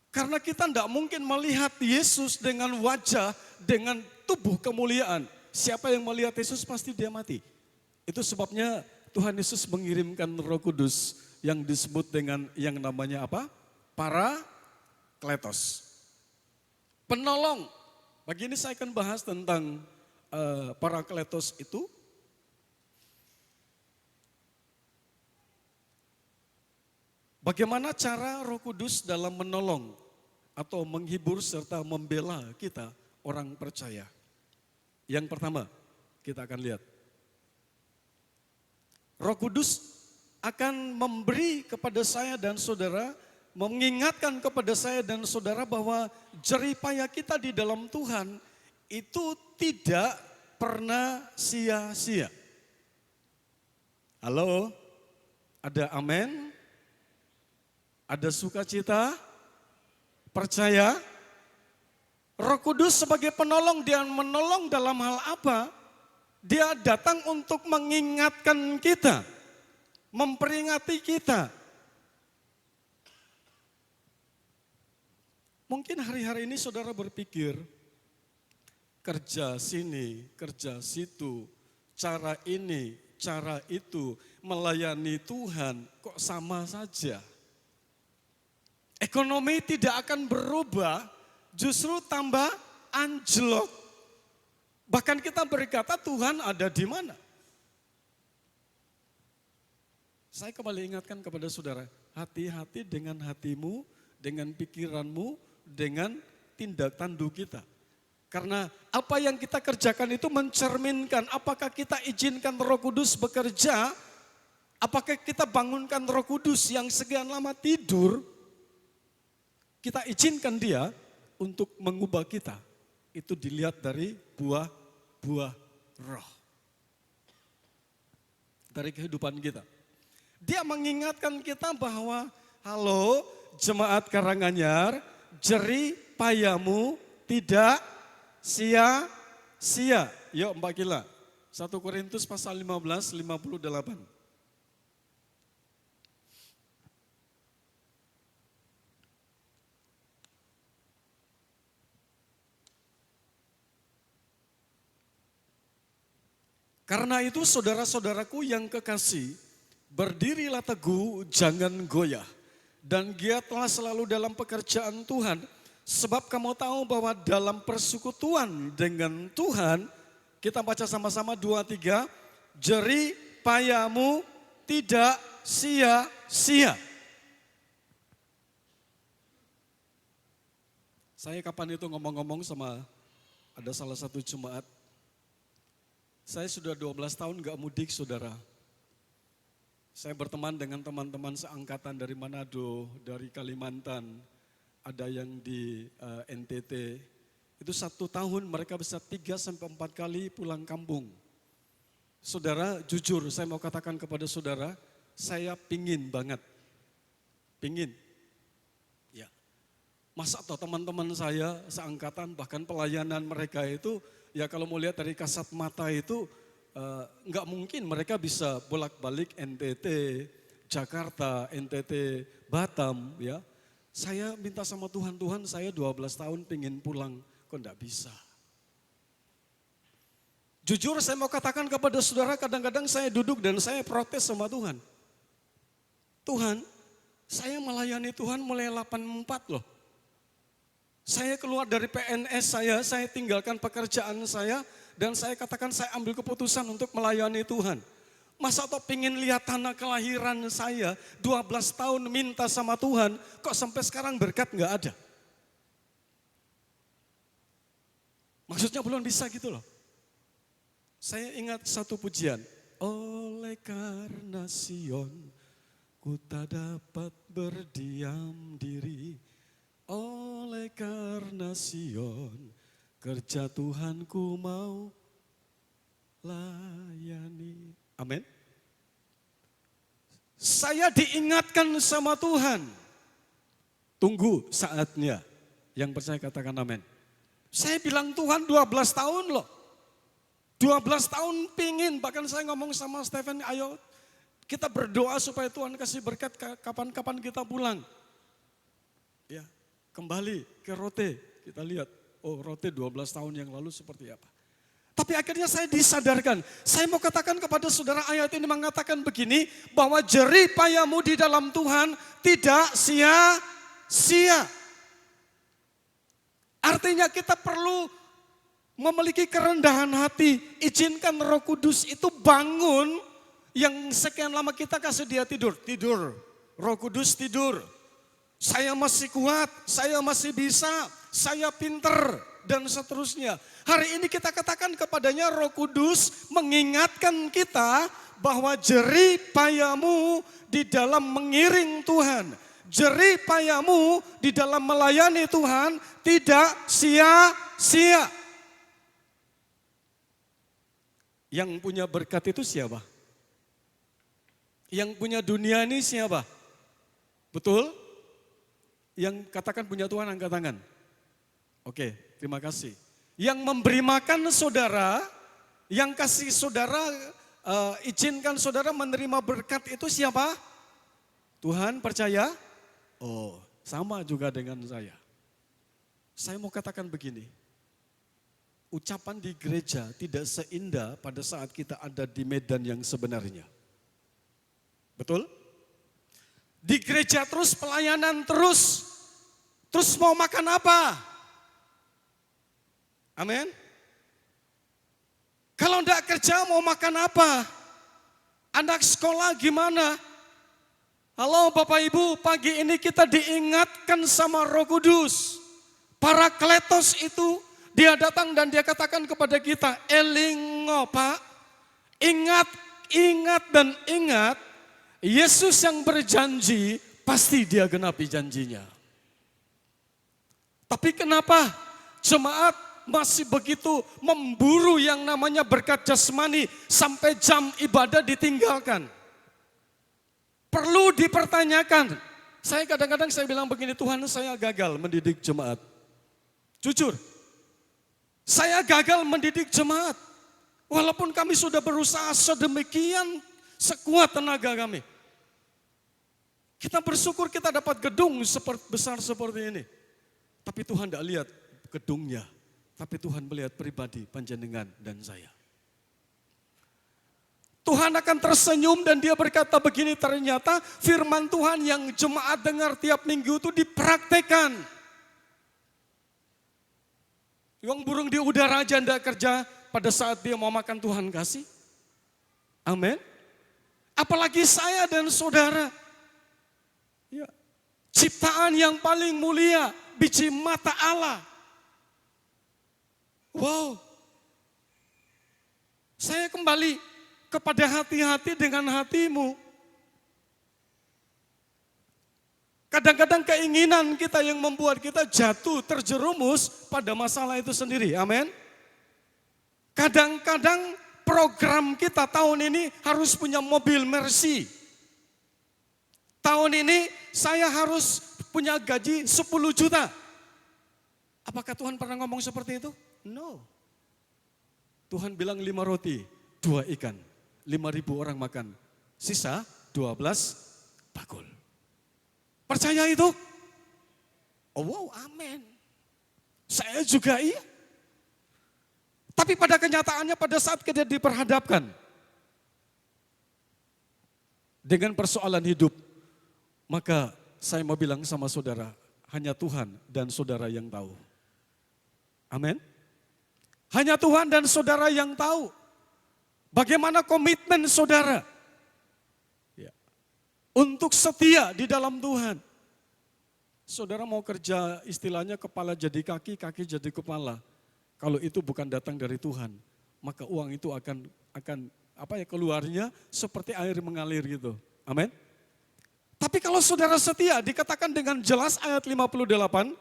Karena kita tidak mungkin melihat Yesus dengan wajah, dengan tubuh kemuliaan. Siapa yang melihat Yesus pasti dia mati. Itu sebabnya Tuhan Yesus mengirimkan Roh Kudus yang disebut dengan yang namanya apa? Parakletos. Penolong. Pagi ini saya akan bahas tentang Parakletos itu. Bagaimana cara Roh Kudus dalam menolong atau menghibur serta membela kita orang percaya. Yang pertama, kita akan lihat. Roh Kudus akan memberi kepada saya dan saudara, mengingatkan kepada saya dan saudara bahwa jerih payah kita di dalam Tuhan itu tidak pernah sia-sia. Halo, ada amin? Ada sukacita? Percaya? Roh Kudus sebagai penolong, dia menolong dalam hal apa? Dia datang untuk mengingatkan kita, memperingati kita. Mungkin hari-hari ini saudara berpikir, kerja sini, kerja situ, cara ini, cara itu, melayani Tuhan kok sama saja. Ekonomi tidak akan berubah, justru tambah anjlok. Bahkan kita berkata Tuhan ada di mana? Saya kembali ingatkan kepada saudara, hati-hati dengan hatimu, dengan pikiranmu, dengan tindak tanduk kita. Karena apa yang kita kerjakan itu mencerminkan apakah kita izinkan Roh Kudus bekerja, apakah kita bangunkan Roh Kudus yang sekian lama tidur, kita izinkan dia untuk mengubah kita. Itu dilihat dari buah roh. Dari kehidupan kita. Dia mengingatkan kita bahwa, halo jemaat Karanganyar, jerih payahmu tidak sia-sia. Yuk Mbak Gila, 1 Korintus pasal 15, 58. Karena itu saudara-saudaraku yang kekasih, berdirilah teguh, jangan goyah. Dan giatlah selalu dalam pekerjaan Tuhan. Sebab kamu tahu bahwa dalam persekutuan dengan Tuhan, kita baca sama-sama 2-3, jerih payahmu tidak sia-sia. Saya kapan itu ngomong-ngomong sama ada salah satu jemaat. Saya sudah 12 tahun gak mudik saudara. Saya berteman dengan teman-teman seangkatan dari Manado, dari Kalimantan. Ada yang di NTT. Itu 1 tahun mereka bisa 3-4 kali pulang kampung. Saudara jujur saya mau katakan kepada saudara, saya pingin banget. Pingin. Ya. Masa atau teman-teman saya seangkatan bahkan pelayanan mereka itu, ya kalau mau lihat dari kasat mata itu nggak mungkin mereka bisa bolak-balik NTT, Jakarta, NTT, Batam ya. Saya minta sama Tuhan, Tuhan saya 12 tahun pengen pulang, kok enggak bisa. Jujur saya mau katakan kepada saudara, kadang-kadang saya duduk dan saya protes sama Tuhan. Tuhan, saya melayani Tuhan mulai 84 loh. Saya keluar dari PNS saya tinggalkan pekerjaan saya dan saya katakan saya ambil keputusan untuk melayani Tuhan. Masa toh pengen lihat tanah kelahiran saya, 12 tahun minta sama Tuhan, kok sampai sekarang berkat nggak ada? Maksudnya belum bisa gitu loh. Saya ingat satu pujian. Oleh karena Sion, ku tak dapat berdiam diri. Oleh karena Sion, kerja Tuhanku mau layani. Amin. Saya diingatkan sama Tuhan. Tunggu saatnya. Yang percaya katakan amin. Saya bilang Tuhan 12 tahun loh. 12 tahun pingin. Bahkan saya ngomong sama Stephen, ayo kita berdoa supaya Tuhan kasih berkat kapan-kapan kita pulang. Ya, kembali ke Rote. Kita lihat, oh Rote 12 tahun yang lalu seperti apa. Tapi akhirnya saya disadarkan, saya mau katakan kepada saudara ayat ini mengatakan begini, bahwa jerih payahmu di dalam Tuhan tidak sia-sia. Artinya kita perlu memiliki kerendahan hati, izinkan Roh Kudus itu bangun yang sekian lama kita kasih dia tidur. Roh Kudus tidur. Saya masih kuat, saya masih bisa, saya pinter, dan seterusnya. Hari ini kita katakan kepadanya Roh Kudus mengingatkan kita bahwa jerih payahmu di dalam mengiring Tuhan. Jerih payahmu di dalam melayani Tuhan tidak sia-sia. Yang punya berkat itu siapa? Yang punya dunia ini siapa? Betul? Yang katakan punya Tuhan angkat tangan. Oke, terima kasih. Yang memberi makan saudara, yang kasih saudara, izinkan saudara menerima berkat itu siapa? Tuhan, percaya? Oh, sama juga dengan saya. Saya mau katakan begini, ucapan di gereja tidak seindah pada saat kita ada di medan yang sebenarnya. Betul? Di gereja terus pelayanan terus mau makan apa? Amin. Kalau enggak kerja mau makan apa? Anak sekolah gimana? Halo Bapak Ibu, pagi ini kita diingatkan sama Roh Kudus. Parakletos itu dia datang dan dia katakan kepada kita, elingo Pak, ingat dan ingat, Yesus yang berjanji pasti dia genapi janjinya. Tapi kenapa jemaat masih begitu memburu yang namanya berkat jasmani sampai jam ibadah ditinggalkan? Perlu dipertanyakan. Saya kadang-kadang saya bilang begini, Tuhan saya gagal mendidik jemaat. Jujur, saya gagal mendidik jemaat. Walaupun kami sudah berusaha sedemikian sekuat tenaga kami. Kita bersyukur kita dapat gedung besar seperti ini. Tapi Tuhan tidak lihat gedungnya. Tapi Tuhan melihat pribadi panjenengan dan saya. Tuhan akan tersenyum dan dia berkata begini, ternyata firman Tuhan yang jemaat dengar tiap minggu itu dipraktekan. Yang burung di udara aja tidak kerja pada saat dia mau makan Tuhan kasih. Amin. Apalagi saya dan saudara. Ya. Ciptaan yang paling mulia, biji mata Allah. Wow. Saya kembali kepada hati-hati dengan hatimu. Kadang-kadang keinginan kita yang membuat kita jatuh terjerumus pada masalah itu sendiri. Amin. Kadang-kadang program kita tahun ini harus punya mobil Mercy. Tahun ini saya harus punya gaji 10 juta. Apakah Tuhan pernah ngomong seperti itu? No. Tuhan bilang 5 roti, 2 ikan, 5.000 orang makan. Sisa 12 bakul. Percaya itu? Oh wow, amin. Saya juga iya. Tapi pada kenyataannya pada saat kita diperhadapkan dengan persoalan hidup, maka saya mau bilang sama saudara, hanya Tuhan dan saudara yang tahu. Amin. Hanya Tuhan dan saudara yang tahu bagaimana komitmen saudara. untuk setia di dalam Tuhan. Saudara mau kerja istilahnya kepala jadi kaki, kaki jadi kepala. Kalau itu bukan datang dari Tuhan, maka uang itu akan keluarnya seperti air mengalir gitu. Amin. Tapi kalau saudara setia, dikatakan dengan jelas ayat 58,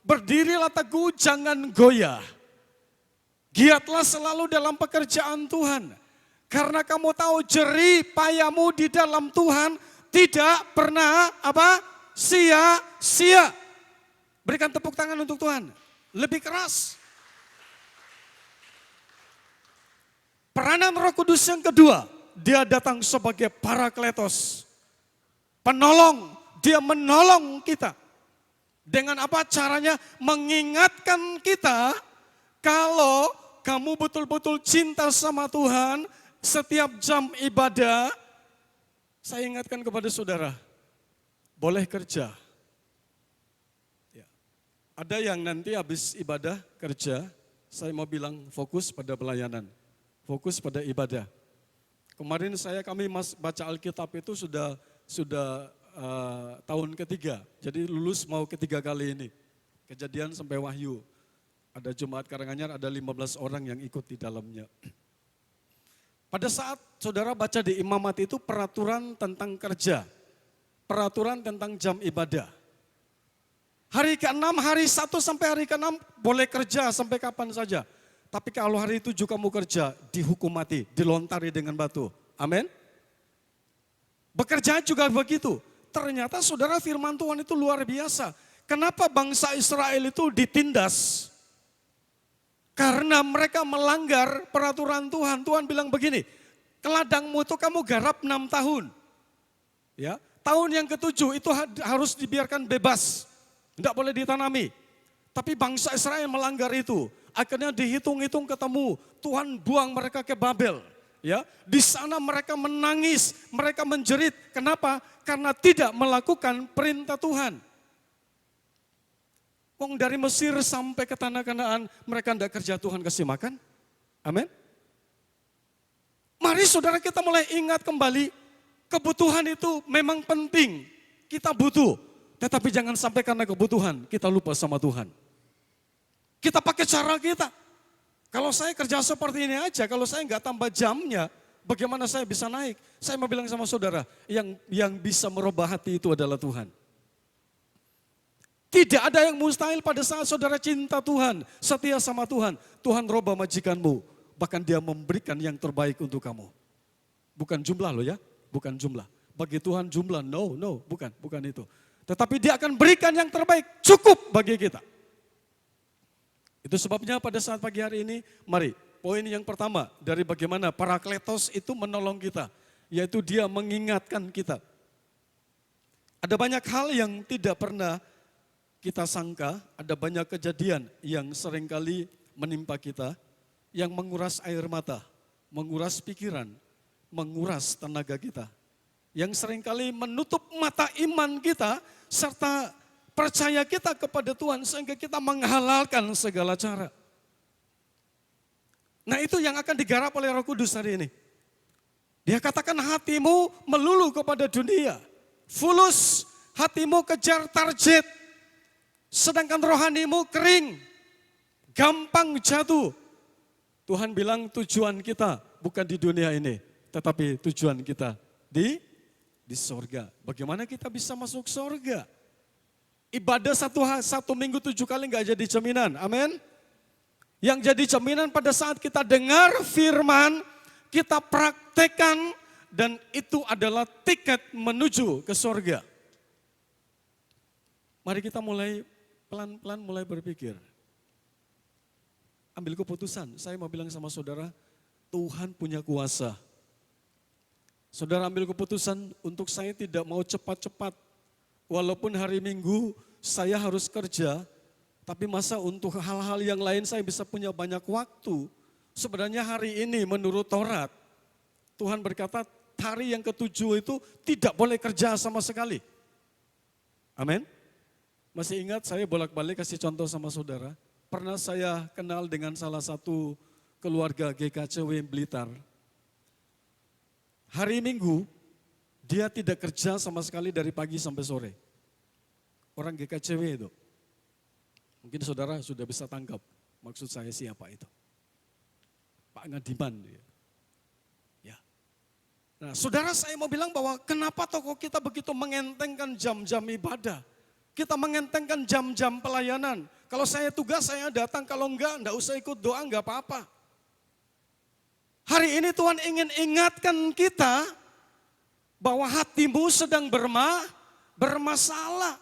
berdirilah teguh, jangan goyah. Giatlah selalu dalam pekerjaan Tuhan. Karena kamu tahu jerih payamu di dalam Tuhan tidak pernah sia-sia. Berikan tepuk tangan untuk Tuhan. Lebih keras. Peranan Roh Kudus yang kedua, dia datang sebagai Parakletos. Penolong, dia menolong kita. Dengan apa caranya? Mengingatkan kita kalau kamu betul-betul cinta sama Tuhan, setiap jam ibadah, saya ingatkan kepada saudara, boleh kerja. Ya. Ada yang nanti habis ibadah kerja, saya mau bilang fokus pada pelayanan, fokus pada ibadah. Kemarin kami baca Alkitab itu sudah tahun ketiga, jadi lulus mau ketiga kali ini. Kejadian sampai Wahyu. Ada Jemaat Karanganyar, ada 15 orang yang ikut di dalamnya. Pada saat saudara baca di imamat itu peraturan tentang kerja, peraturan tentang jam ibadah. Hari ke-6, hari 1 sampai hari ke-6 boleh kerja sampai kapan saja. Tapi kalau hari 7 kamu kerja, dihukum mati, dilontari dengan batu. Amin. Bekerja juga begitu. Ternyata saudara firman Tuhan itu luar biasa. Kenapa bangsa Israel itu ditindas? Karena mereka melanggar peraturan Tuhan. Tuhan bilang begini, ke ladangmu itu kamu garap 6 tahun. Ya, tahun yang ke-7 itu harus dibiarkan bebas. Tidak boleh ditanami. Tapi bangsa Israel melanggar itu. Akhirnya dihitung-hitung ketemu, Tuhan buang mereka ke Babel. Ya, di sana mereka menangis, mereka menjerit. Kenapa? Karena tidak melakukan perintah Tuhan. Wong dari Mesir sampai ke tanah Kanaan, mereka tidak kerja, Tuhan kasih makan. Amin. Mari saudara kita mulai ingat kembali, kebutuhan itu memang penting. Kita butuh, tetapi jangan sampai karena kebutuhan kita lupa sama Tuhan. Kita pakai cara kita. Kalau saya kerja seperti ini aja, kalau saya nggak tambah jamnya, bagaimana saya bisa naik? Saya mau bilang sama saudara, yang bisa merubah hati itu adalah Tuhan. Tidak ada yang mustahil pada saat saudara cinta Tuhan, setia sama Tuhan. Tuhan roba majikanmu, bahkan dia memberikan yang terbaik untuk kamu. Bukan jumlah loh ya, bukan jumlah. Bagi Tuhan jumlah, no, bukan itu. Tetapi dia akan berikan yang terbaik, cukup bagi kita. Itu sebabnya pada saat pagi hari ini, mari poin yang pertama dari bagaimana Parakletos itu menolong kita. Yaitu dia mengingatkan kita. Ada banyak hal yang tidak pernah kita sangka, ada banyak kejadian yang seringkali menimpa kita, yang menguras air mata, menguras pikiran, menguras tenaga kita. Yang seringkali menutup mata iman kita, serta percaya kita kepada Tuhan, sehingga kita menghalalkan segala cara. Nah itu yang akan digarap oleh Roh Kudus hari ini. Dia katakan hatimu melulu kepada dunia, fulus, hatimu kejar target, sedangkan rohanimu kering, gampang jatuh. Tuhan bilang tujuan kita bukan di dunia ini, tetapi tujuan kita di sorga. Bagaimana kita bisa masuk sorga? Ibadah satu minggu 7 kali nggak jadi jaminan, amin. Yang jadi jaminan pada saat kita dengar firman, kita praktekkan, dan itu adalah tiket menuju ke sorga. Mari kita mulai pelan-pelan mulai berpikir. Ambil keputusan, saya mau bilang sama saudara, Tuhan punya kuasa. Saudara ambil keputusan untuk saya tidak mau cepat-cepat. Walaupun hari Minggu saya harus kerja, tapi masa untuk hal-hal yang lain saya bisa punya banyak waktu. Sebenarnya hari ini menurut Taurat, Tuhan berkata hari yang ke-7 itu tidak boleh kerja sama sekali. Amin. Masih ingat saya bolak-balik kasih contoh sama saudara. Pernah saya kenal dengan salah satu keluarga GKCW Blitar. Hari Minggu Dia tidak kerja sama sekali dari pagi sampai sore. Orang GKCW itu. Mungkin saudara sudah bisa tangkap maksud saya siapa itu. Pak Ngadiman. Ya. Nah, saudara, saya mau bilang bahwa kenapa toko kita begitu mengentengkan jam-jam ibadah. Kita mengentengkan jam-jam pelayanan. Kalau saya tugas saya datang, kalau enggak usah ikut doa, enggak apa-apa. Hari ini Tuhan ingin ingatkan kita bahwa hatimu sedang bermasalah.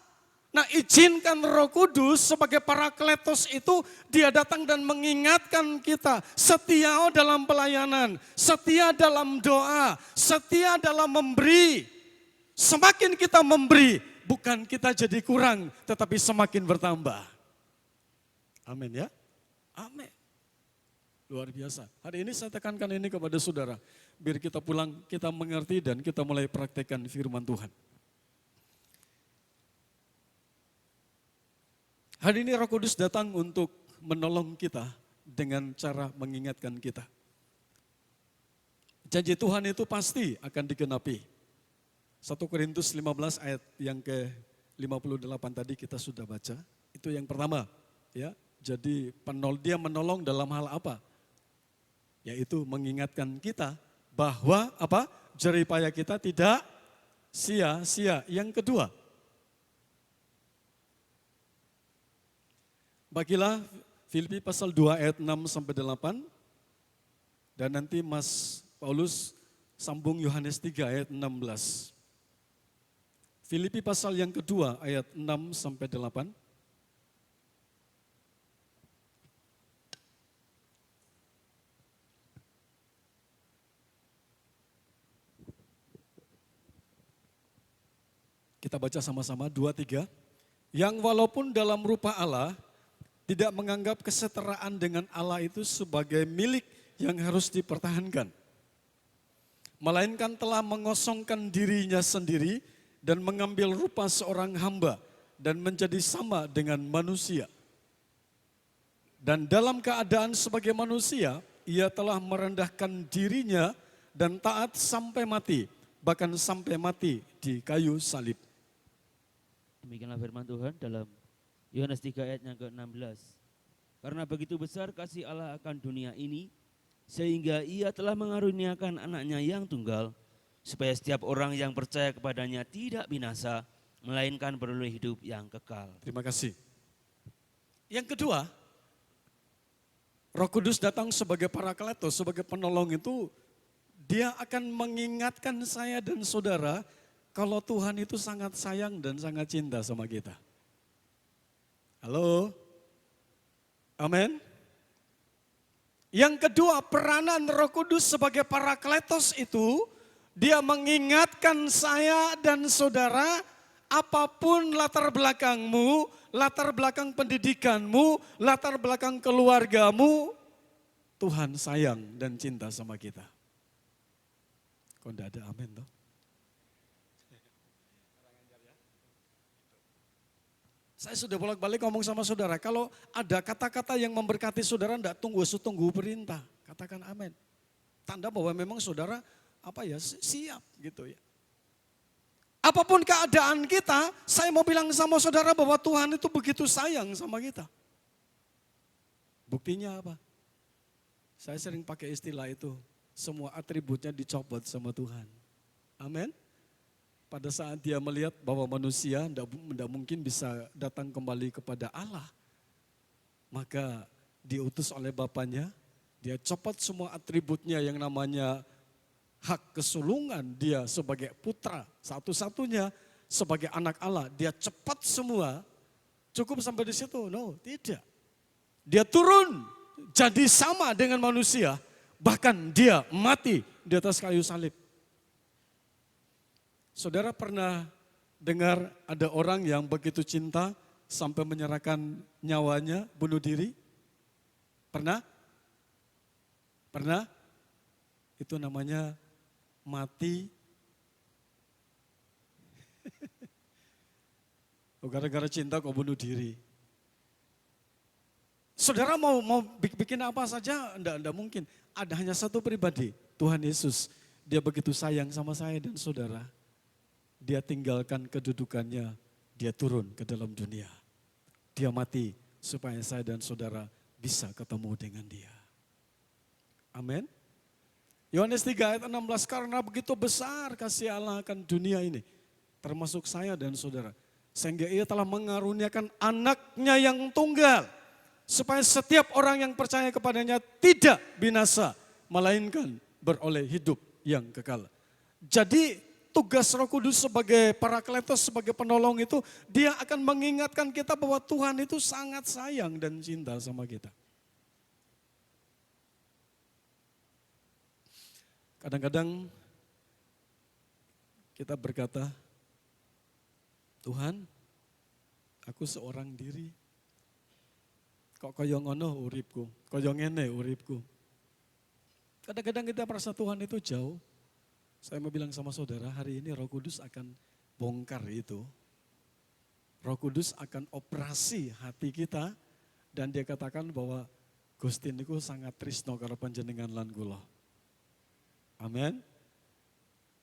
Nah, izinkan Roh Kudus sebagai Parakletos itu dia datang dan mengingatkan kita setia dalam pelayanan, setia dalam doa, setia dalam memberi. Semakin kita memberi, bukan kita jadi kurang, tetapi semakin bertambah. Amin ya. Amin. Luar biasa. Hari ini saya tekankan ini kepada saudara. Biar kita pulang, kita mengerti dan kita mulai praktekkan firman Tuhan. Hari ini Roh Kudus datang untuk menolong kita dengan cara mengingatkan kita. Janji Tuhan itu pasti akan digenapi. 1 Korintus 15 ayat yang ke-58 tadi kita sudah baca. Itu yang pertama. Ya, jadi dia menolong dalam hal apa? Yaitu mengingatkan kita bahwa apa? Jeripaya kita tidak sia-sia. Yang kedua, bagilah Filipi pasal 2 ayat 6 sampai 8 dan nanti Mas Paulus sambung Yohanes 3 ayat 16. Filipi pasal yang kedua ayat 6 sampai 8. Kita baca sama-sama 2, 3. Yang walaupun dalam rupa Allah tidak menganggap kesetaraan dengan Allah itu sebagai milik yang harus dipertahankan. Melainkan telah mengosongkan dirinya sendiri dan mengambil rupa seorang hamba dan menjadi sama dengan manusia. Dan dalam keadaan sebagai manusia, ia telah merendahkan dirinya dan taat sampai mati, bahkan sampai mati di kayu salib. Demikianlah firman Tuhan dalam Yohanes 3 ayat yang ke-16. Karena begitu besar kasih Allah akan dunia ini, sehingga ia telah mengaruniakan anaknya yang tunggal, supaya setiap orang yang percaya kepadanya tidak binasa, melainkan beroleh hidup yang kekal. Terima kasih. Yang kedua, Roh Kudus datang sebagai Parakletos, sebagai penolong itu, dia akan mengingatkan saya dan saudara, kalau Tuhan itu sangat sayang dan sangat cinta sama kita. Halo? Amin? Yang kedua, peranan Roh Kudus sebagai Parakletos itu, dia mengingatkan saya dan saudara, apapun latar belakangmu, latar belakang pendidikanmu, latar belakang keluargamu, Tuhan sayang dan cinta sama kita. Kok enggak ada amin toh? Saya sudah bolak-balik ngomong sama saudara, kalau ada kata-kata yang memberkati saudara, enggak tunggu perintah, katakan amin. Tanda bahwa memang saudara siap gitu ya. Apapun keadaan kita, saya mau bilang sama saudara bahwa Tuhan itu begitu sayang sama kita. Buktinya apa? Saya sering pakai istilah itu, semua atributnya dicopot sama Tuhan. Amin. Pada saat dia melihat bahwa manusia tidak mungkin bisa datang kembali kepada Allah, maka diutus oleh Bapaknya, dia copot semua atributnya yang namanya hak kesulungan dia sebagai putra, satu-satunya sebagai anak Allah, dia cepat semua. Cukup sampai di situ? No, tidak. Dia turun jadi sama dengan manusia, bahkan dia mati di atas kayu salib. Saudara pernah dengar ada orang yang begitu cinta sampai menyerahkan nyawanya, bunuh diri? Pernah? Pernah? Itu namanya mati. Gara-gara cinta kok bunuh diri. Saudara mau bikin apa saja, enggak mungkin. Ada hanya satu pribadi, Tuhan Yesus. Dia begitu sayang sama saya dan saudara. dia tinggalkan kedudukannya, dia turun ke dalam dunia. Dia mati supaya saya dan saudara bisa ketemu dengan dia. Amin. Yohanes 3 ayat 16, karena begitu besar kasih Allah akan dunia ini, termasuk saya dan saudara, sehingga ia telah mengaruniakan anaknya yang tunggal, supaya setiap orang yang percaya kepadanya tidak binasa, melainkan beroleh hidup yang kekal. Jadi tugas Roh Kudus sebagai parakletos, sebagai penolong itu, dia akan mengingatkan kita bahwa Tuhan itu sangat sayang dan cinta sama kita. Kadang-kadang kita berkata, Tuhan, aku seorang diri. Kok kaya ngono uripku, kaya ngene uripku. Kadang-kadang kita merasa Tuhan itu jauh. Saya mau bilang sama saudara, hari ini Roh Kudus akan bongkar itu. Roh Kudus akan operasi hati kita dan dia katakan bahwa Gusti niku sangat tresno karo panjenengan lan kula. Amin.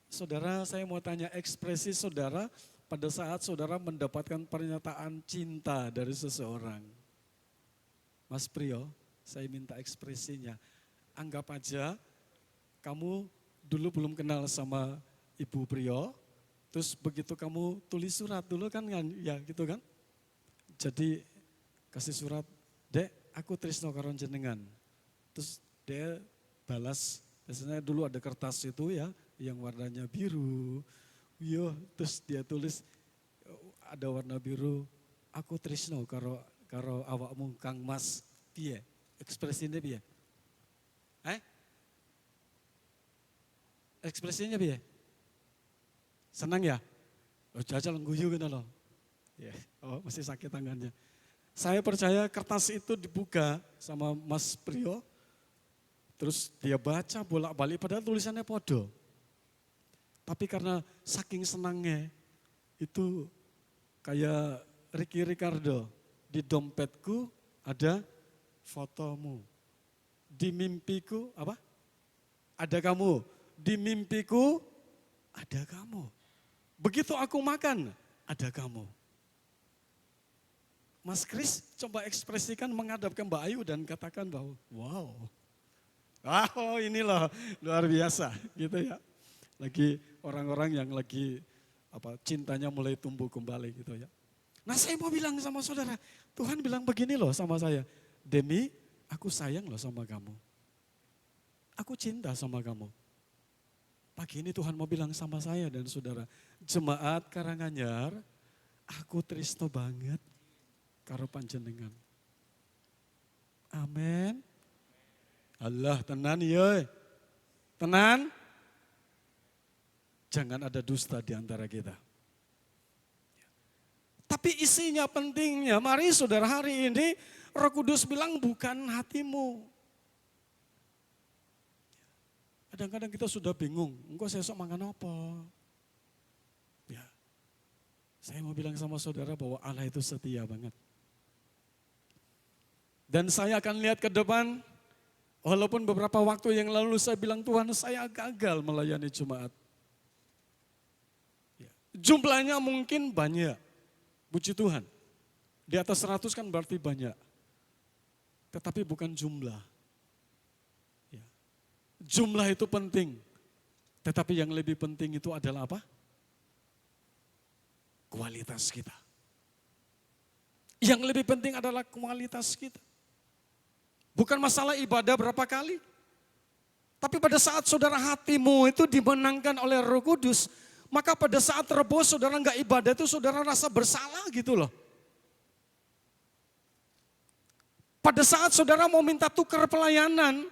Saudara, saya mau tanya ekspresi saudara pada saat saudara mendapatkan pernyataan cinta dari seseorang. Mas Priyo, saya minta ekspresinya. Anggap aja kamu dulu belum kenal sama Ibu Priyo, terus begitu kamu tulis surat dulu kan, ya gitu kan. Jadi kasih surat, Dek, aku tresno karo jenengan. Terus dia balas, biasanya dulu ada kertas itu ya, yang warnanya biru. Yo, terus dia tulis ada warna biru, aku tresno karo awakmu Kang Mas. Piye? Ekspresinya piye? Ekspresinya piye? Senang ya? Oh, jajal guyu gitu loh. Ya, oh, masih sakit tangannya. Saya percaya kertas itu dibuka sama Mas Priyo, terus dia baca bolak-balik padahal tulisannya podo. Tapi karena saking senangnya, itu kayak Ricky Ricardo, di dompetku ada fotomu. Di mimpiku apa? Ada kamu. Di mimpiku ada kamu. Begitu aku makan, ada kamu. Mas Kris coba ekspresikan menghadap ke Mbak Ayu dan katakan bahwa wow. Wow, ini loh luar biasa gitu ya. Lagi orang-orang yang lagi cintanya mulai tumbuh kembali gitu ya. Nah, saya mau bilang sama saudara, Tuhan bilang begini loh sama saya. Demi, aku sayang loh sama kamu. Aku cinta sama kamu. Pagi ini Tuhan mau bilang sama saya dan saudara, jemaat Karanganyar, aku tresno banget karo panjenengan. Amin. Allah tenan ya. Tenan. Jangan ada dusta di antara kita. Tapi isinya pentingnya, mari saudara hari ini Roh Kudus bilang bukan hatimu. Kadang-kadang kita sudah bingung, engkau sesok makan apa? Ya, saya mau bilang sama saudara bahwa Allah itu setia banget. Dan saya akan lihat ke depan, walaupun beberapa waktu yang lalu saya bilang Tuhan saya gagal melayani jemaat. Ya, jumlahnya mungkin banyak, puji Tuhan. Di atas 100 kan berarti banyak. Tetapi bukan jumlah. Jumlah itu penting, tetapi yang lebih penting itu adalah apa? Kualitas kita. Yang lebih penting adalah kualitas kita. Bukan masalah ibadah berapa kali, tapi pada saat saudara hatimu itu dimenangkan oleh Roh Kudus, maka pada saat Rebo saudara enggak ibadah itu saudara rasa bersalah gitu loh. Pada saat saudara mau minta tukar pelayanan,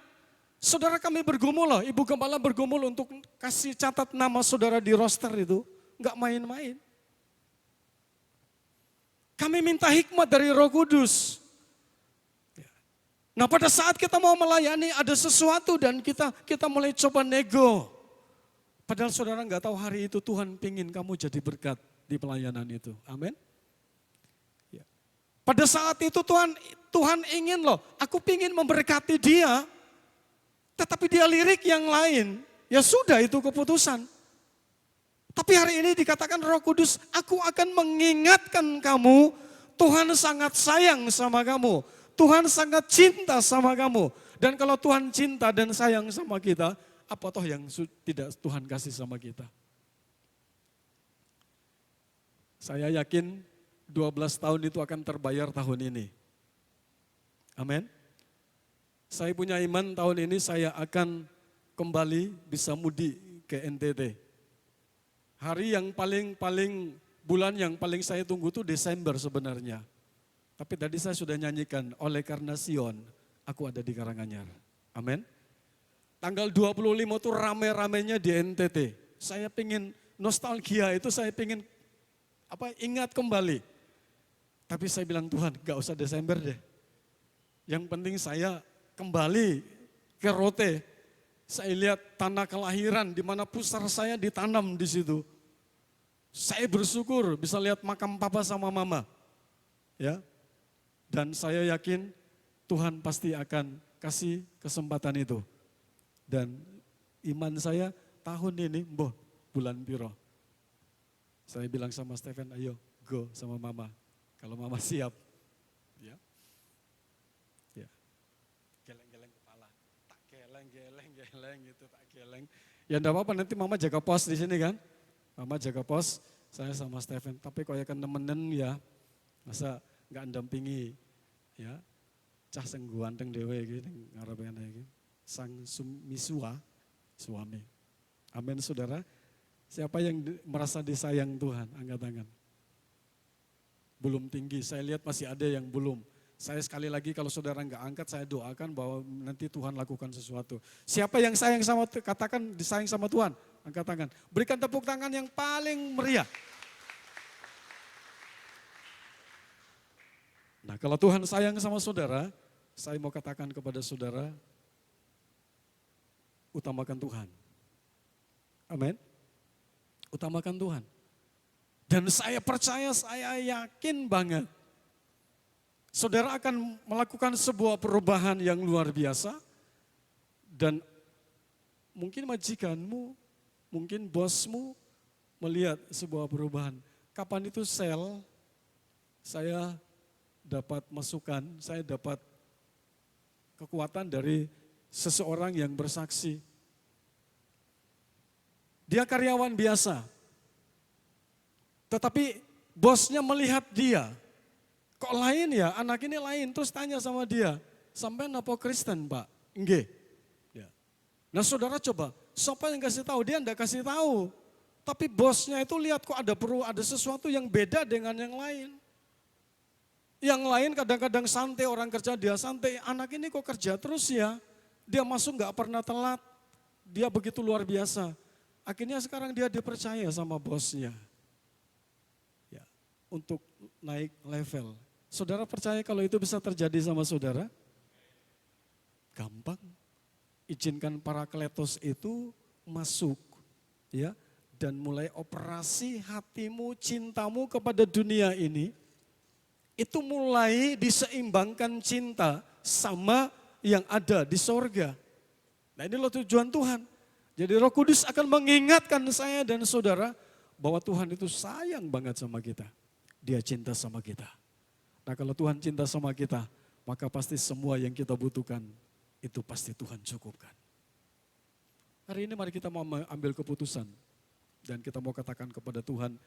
saudara kami bergumul loh, Ibu Gembala bergumul untuk kasih catat nama saudara di roster itu. Enggak main-main. Kami minta hikmat dari Roh Kudus. Nah pada saat kita mau melayani ada sesuatu dan kita mulai coba nego. Padahal saudara enggak tahu hari itu Tuhan pingin kamu jadi berkat di pelayanan itu. Amin. Pada saat itu Tuhan ingin loh, aku pingin memberkati dia. Tetapi dia lirik yang lain, ya sudah itu keputusan. Tapi hari ini dikatakan Roh Kudus, aku akan mengingatkan kamu, Tuhan sangat sayang sama kamu. Tuhan sangat cinta sama kamu. Dan kalau Tuhan cinta dan sayang sama kita, apa toh yang tidak Tuhan kasih sama kita? Saya yakin 12 tahun itu akan terbayar tahun ini. Amin. Saya punya iman tahun ini saya akan kembali bisa mudik ke NTT. Hari yang bulan yang paling saya tunggu itu Desember sebenarnya. Tapi tadi saya sudah nyanyikan, oleh karena Sion, aku ada di Karanganyar. Amin. Tanggal 25 itu rame-ramenya di NTT. Saya pengen nostalgia itu, saya pengen ingat kembali. Tapi saya bilang, Tuhan gak usah Desember deh. Yang penting saya kembali ke Rote. Saya lihat tanah kelahiran di mana pusar saya ditanam di situ. Saya bersyukur bisa lihat makam papa sama mama. Ya. Dan saya yakin Tuhan pasti akan kasih kesempatan itu. Dan iman saya tahun ini, bulan piro. Saya bilang sama Stephen, ayo go sama mama. Kalau mama siap. Ya. Ya. Geleng-geleng kepala. Tak geleng gitu, tak geleng. Ya enggak apa-apa, nanti mama jaga pos di sini kan. Mama jaga pos, saya sama Stephen. Tapi kalau kan nemenin ya, masa enggak mendampingi. Ya. Cah sing ganteng dhewe iki ngarepe iki. Sang misua suami. Amin saudara. Siapa yang merasa disayang Tuhan? Angkat tangan. Belum tinggi, saya lihat masih ada yang belum. Saya sekali lagi kalau saudara enggak angkat, saya doakan bahwa nanti Tuhan lakukan sesuatu. Siapa yang sayang sama, katakan disayang sama Tuhan? Angkat tangan. Berikan tepuk tangan yang paling meriah. Nah kalau Tuhan sayang sama saudara, saya mau katakan kepada saudara, utamakan Tuhan. Amin. Utamakan Tuhan. Dan saya percaya, saya yakin banget. Saudara akan melakukan sebuah perubahan yang luar biasa. Dan mungkin majikanmu, mungkin bosmu melihat sebuah perubahan. Kapan itu saya dapat masukan, saya dapat kekuatan dari seseorang yang bersaksi. Dia karyawan biasa, tetapi bosnya melihat dia, kok lain ya, anak ini lain, terus tanya sama dia, sampean apa Kristen Pak? Nggih. Ya. Nah saudara coba, siapa yang kasih tahu? Dia enggak kasih tahu, tapi bosnya itu lihat kok ada sesuatu yang beda dengan yang lain. Yang lain kadang-kadang santai, orang kerja dia santai, anak ini kok kerja terus ya, dia masuk enggak pernah telat, dia begitu luar biasa. Akhirnya sekarang dia dipercaya sama bosnya. Ya, untuk naik level. Saudara percaya kalau itu bisa terjadi sama saudara? Gampang. Izinkan Parakletos itu masuk. Ya, dan mulai operasi hatimu, cintamu kepada dunia ini. Itu mulai diseimbangkan cinta sama yang ada di sorga. Nah inilah tujuan Tuhan. Jadi Roh Kudus akan mengingatkan saya dan saudara bahwa Tuhan itu sayang banget sama kita. Dia cinta sama kita. Nah kalau Tuhan cinta sama kita, maka pasti semua yang kita butuhkan itu pasti Tuhan cukupkan. Hari ini mari kita mau ambil keputusan dan kita mau katakan kepada Tuhan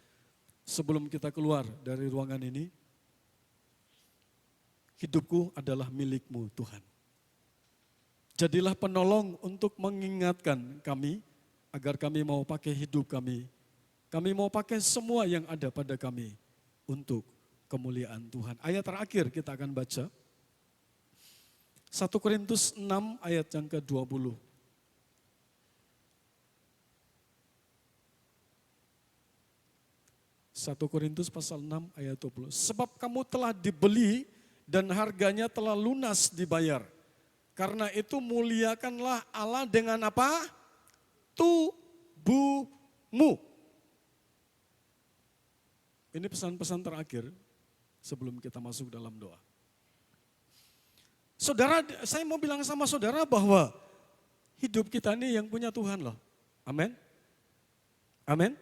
sebelum kita keluar dari ruangan ini, hidupku adalah milik-Mu Tuhan. Jadilah penolong untuk mengingatkan kami agar kami mau pakai hidup kami. Kami mau pakai semua yang ada pada kami untuk kemuliaan Tuhan. Ayat terakhir kita akan baca. 1 Korintus 6 ayat yang ke-20. 1 Korintus pasal 6 ayat 20. Sebab kamu telah dibeli dan harganya telah lunas dibayar. Karena itu muliakanlah Allah dengan apa? Tubuhmu. Ini pesan-pesan terakhir sebelum kita masuk dalam doa. Saudara, saya mau bilang sama saudara bahwa hidup kita ini yang punya Tuhan loh. Amin. Amin.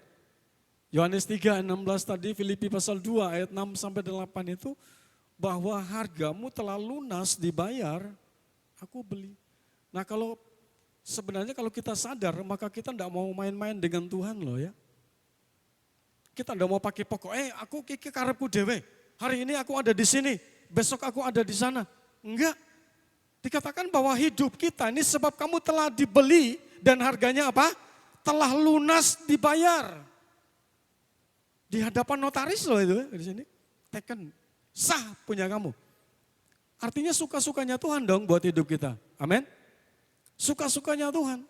Yohanes 3 ayat 16 tadi, Filipi pasal 2 ayat 6 sampai 8 itu, bahwa hargamu telah lunas dibayar, aku beli. Nah kalau sebenarnya kalau kita sadar, maka kita tidak mau main-main dengan Tuhan loh ya. Kita tidak mau pakai pokok, aku kiki karepku dewe, hari ini aku ada di sini, besok aku ada di sana. Enggak. Dikatakan bahwa hidup kita ini sebab kamu telah dibeli dan harganya apa? Telah lunas dibayar. Di hadapan notaris loh itu di sini. Taken, sah punya kamu. Artinya suka-sukanya Tuhan dong buat hidup kita. Amin. Suka-sukanya Tuhan.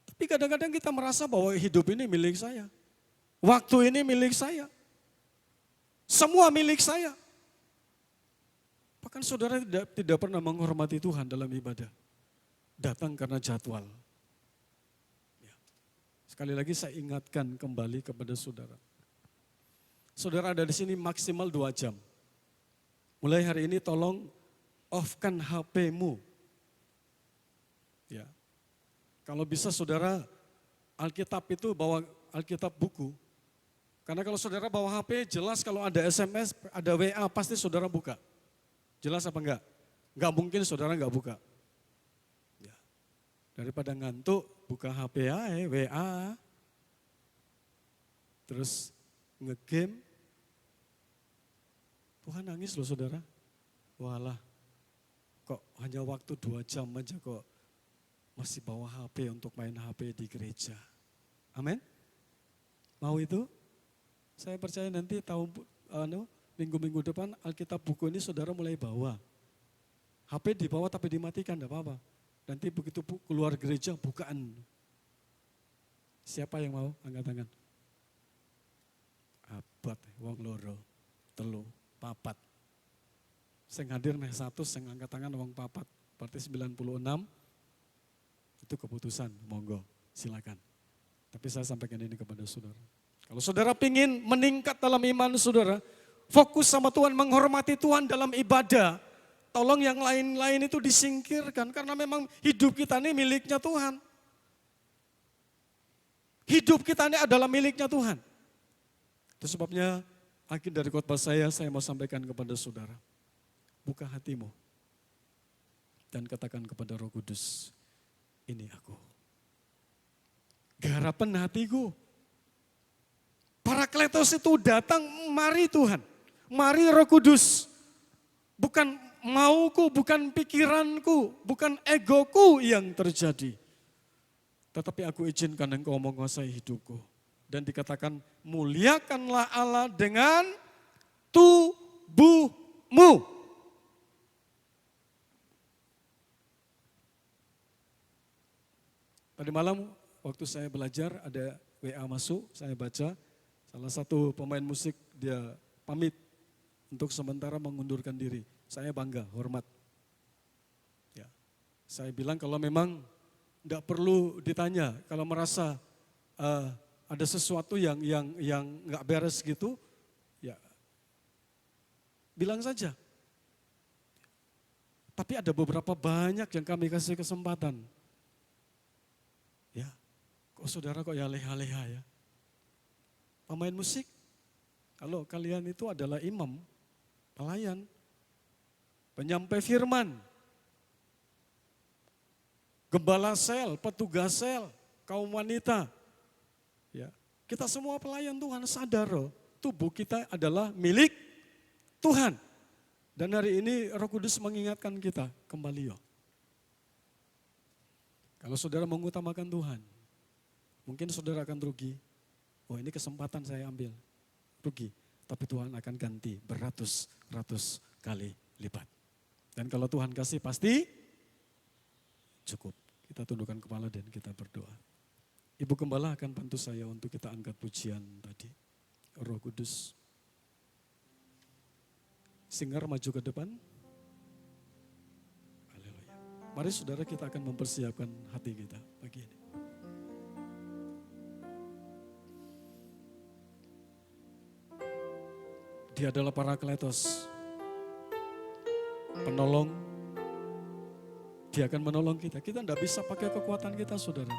Tapi kadang-kadang kita merasa bahwa hidup ini milik saya. Waktu ini milik saya. Semua milik saya. Bahkan saudara tidak pernah menghormati Tuhan dalam ibadah. Datang karena jadwal. Ya. Sekali lagi saya ingatkan kembali kepada saudara. Saudara ada di sini maksimal 2 jam. Mulai hari ini tolong off-kan HP-mu. Ya. Kalau bisa saudara, Alkitab itu bawa Alkitab buku. Karena kalau saudara bawa HP, jelas kalau ada SMS, ada WA, pasti saudara buka. Jelas apa enggak? Enggak mungkin saudara enggak buka. Ya. Daripada ngantuk, buka HP WA. Terus ngegame. Tuhan nangis loh saudara. Walah, kok hanya waktu 2 jam aja kok masih bawa HP untuk main HP di gereja. Amin? Mau itu? Saya percaya nanti minggu-minggu depan Alkitab buku ini saudara mulai bawa. HP dibawa tapi dimatikan, enggak apa-apa. Nanti begitu keluar gereja bukaan. Siapa yang mau? Angkat tangan. Abad, wong loro, telu, papat. Sing hadir meh 1, sing angkat tangan wong papat. Berarti 96. Itu keputusan, monggo, silakan. Tapi saya sampaikan ini kepada saudara. Kalau saudara ingin meningkat dalam iman saudara, fokus sama Tuhan, menghormati Tuhan dalam ibadah. Tolong yang lain-lain itu disingkirkan karena memang hidup kita ini miliknya Tuhan. Hidup kita ini adalah miliknya Tuhan. Itu sebabnya akhir dari khotbah saya mau sampaikan kepada saudara. Buka hatimu dan katakan kepada Roh Kudus, ini aku. Garapan hatiku. Parakletos itu datang, mari Tuhan. Mari Roh Kudus. Bukan mauku, bukan pikiranku, bukan egoku yang terjadi. Tetapi aku izinkan Engkau menguasai hidupku. Dan dikatakan, muliakanlah Allah dengan tubuhmu. Tadi malam waktu saya belajar ada WA masuk, saya baca. Salah satu pemain musik dia pamit untuk sementara mengundurkan diri. Saya bangga, hormat. Ya. Saya bilang kalau memang tidak perlu ditanya, kalau merasa ada sesuatu yang nggak beres gitu, ya bilang saja. Tapi ada beberapa banyak yang kami kasih kesempatan. Ya, kok saudara kok ya leha-leha ya. Pemain musik, kalau kalian itu adalah imam, pelayan, penyampai firman, gembala sel, petugas sel, kaum wanita. Ya, kita semua pelayan Tuhan, sadar loh, tubuh kita adalah milik Tuhan. Dan hari ini Roh Kudus mengingatkan kita kembali yo. Kalau saudara mengutamakan Tuhan, mungkin saudara akan rugi. Oh ini kesempatan saya ambil, rugi. Tapi Tuhan akan ganti beratus-ratus kali lipat. Dan kalau Tuhan kasih pasti cukup. Kita tundukkan kepala dan kita berdoa. Ibu Gembala akan bantu saya untuk kita angkat pujian tadi. Roh Kudus. Singer maju ke depan. Haleluya. Mari saudara kita akan mempersiapkan hati kita pagi ini. Dia adalah Parakletos, penolong. Dia akan menolong kita. Kita tidak bisa pakai kekuatan kita, saudara.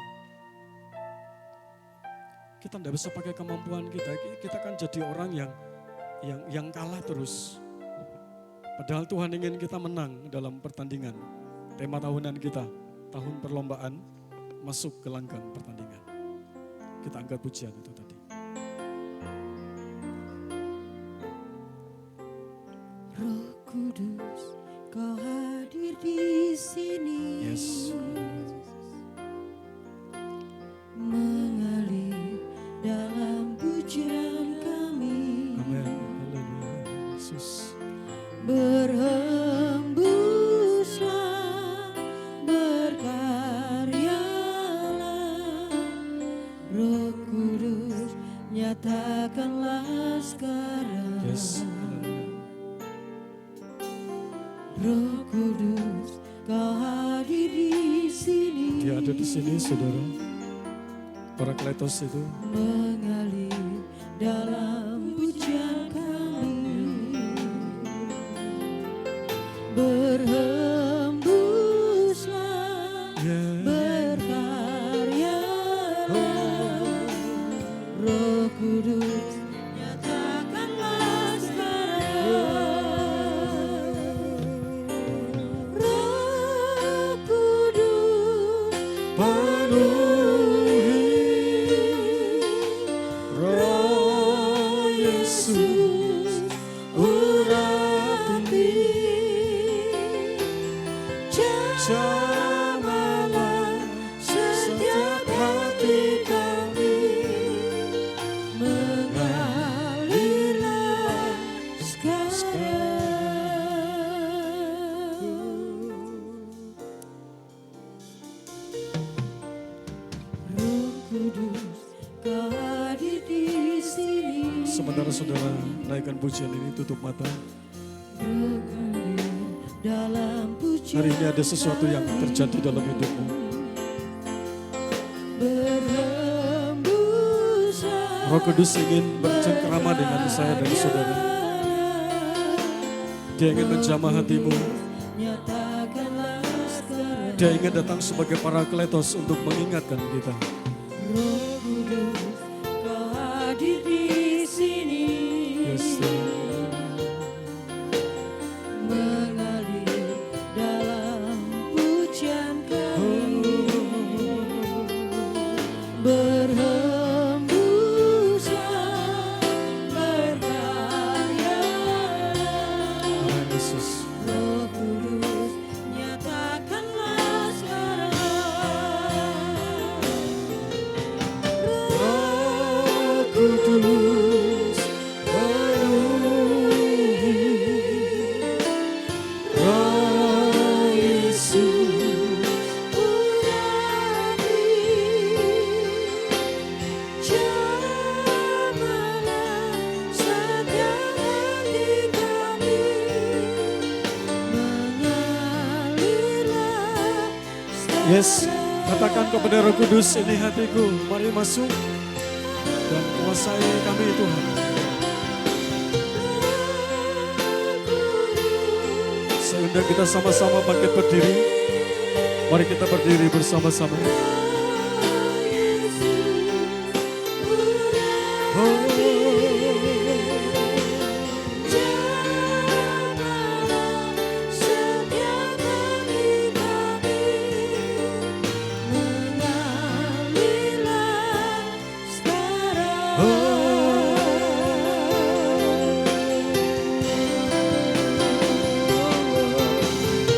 Kita tidak bisa pakai kemampuan kita. Kita kan jadi orang yang kalah terus. Padahal Tuhan ingin kita menang dalam pertandingan. Tema tahunan kita, tahun perlombaan, masuk ke langgang pertandingan. Kita angkat pujian itu tadi. Roh Kudus, Kau hadir di sini. Yes. Mengalir dalam pujian kami. Amin. Haleluya. Yesus. Berhembuslah, berkaryalah, Roh Kudus, nyatakanlah sekarang. Yes. Haleluya. Roh Kudus, Kau hadir di sini. Dia ada di sini, saudara. Parakletos itu Mengalir dalam pujian kami. Berhembuslah, berkaryalah, Roh Kudus, nyatakanlah sekarang. Roh Kudus, penuhi Roh Yesus, urapi jamalah setiap hati kami, mengalirlah sekarang. Roh Kudus, Kau hadir di sini. Sementara saudara naikkan pujian ini, tutup mata. Mengalir dalam pujian Hari ini ada sesuatu yang terjadi dalam hidupmu. berhembuslah, Roh Kudus ingin bercengkerama dengan saya dan saudara. Dia ingin menjamah hatimu. nyatakanlah sekarang. Dia ingin datang sebagai parakletos untuk mengingatkan kita. Roh Kudus, Kau hadir di sini. Yes, Lord. Mengalir dalam pujian kami. Berhembuslah, berkaryalah, Amin, Yesus. Roh Kudus, nyatakanlah sekarang. Roh Kudus, penuhi Roh Yesus, urapi jamalah setiap hati kami, mengalirlah Yes, katakan kepada Roh Kudus, ini hatiku, mari masuk dan kuasai kami Tuhan. Sehingga kita sama-sama bangkit berdiri. Mari kita berdiri bersama-sama.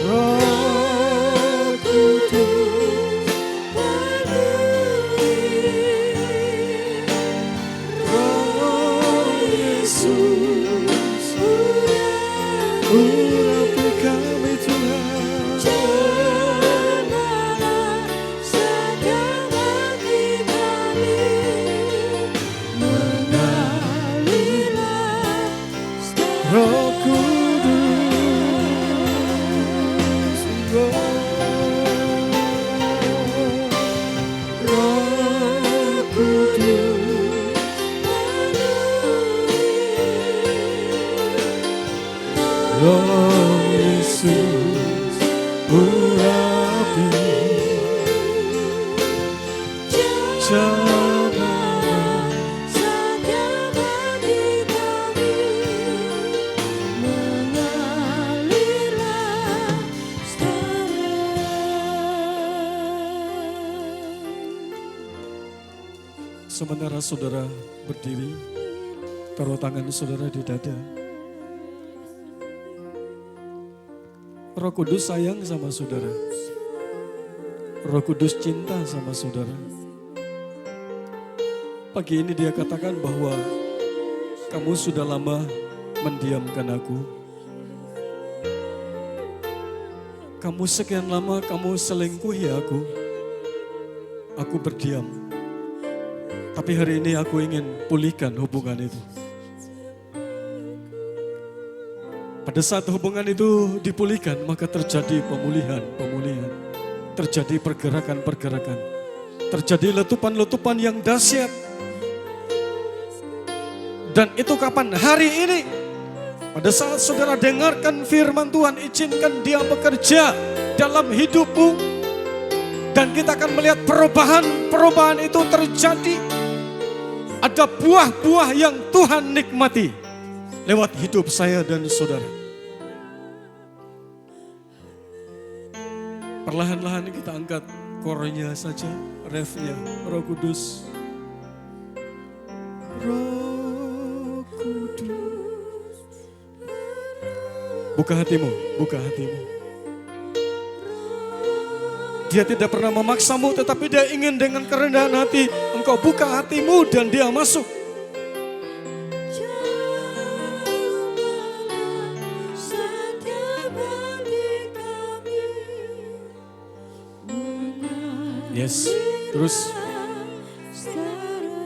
Roh Kudus, Roh Yesus, urapi kami Tuhan. jamalah setiap hati kami, mengalirlah sekarang. Roh Kudus, Roh Kudus, Roh Yesus, urapi jamalah Sementara saudara berdiri, taruh tangan saudara di dada. Roh Kudus sayang sama saudara. Roh Kudus cinta sama saudara. Pagi ini dia katakan bahwa kamu sudah lama mendiamkan aku. Kamu sekian lama kamu selingkuhi aku. Aku berdiam. Tapi hari ini aku ingin pulihkan hubungan itu. Pada saat hubungan itu dipulihkan, maka terjadi pemulihan. Terjadi pergerakan. Terjadi letupan-letupan yang dahsyat. Dan itu kapan? Hari ini. Pada saat saudara dengarkan firman Tuhan, izinkan dia bekerja dalam hidupmu. Dan kita akan melihat perubahan itu terjadi. Ada buah-buah yang Tuhan nikmati lewat hidup saya dan saudara. Perlahan-lahan kita angkat kornya saja, refnya, Roh Kudus. Roh Kudus. Buka hatimu. Dia tidak pernah memaksamu, tetapi dia ingin dengan kerendahan hati engkau buka hatimu dan dia masuk. Yes, terus.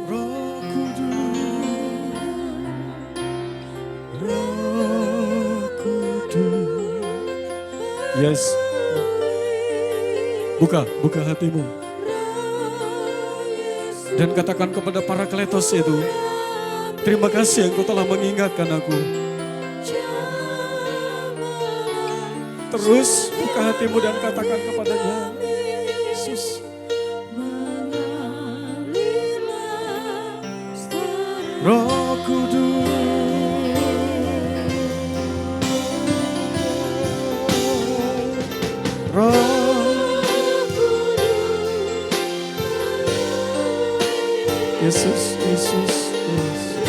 Roh Kudus, Roh Kudus. Yes. Buka hatimu. Dan katakan kepada Parakletos itu, terima kasih engkau telah mengingatkan aku. Terus buka hatimu dan katakan kepadanya, Yesus. Roh Kudus. Roh Yesus, Yesus, Yesus.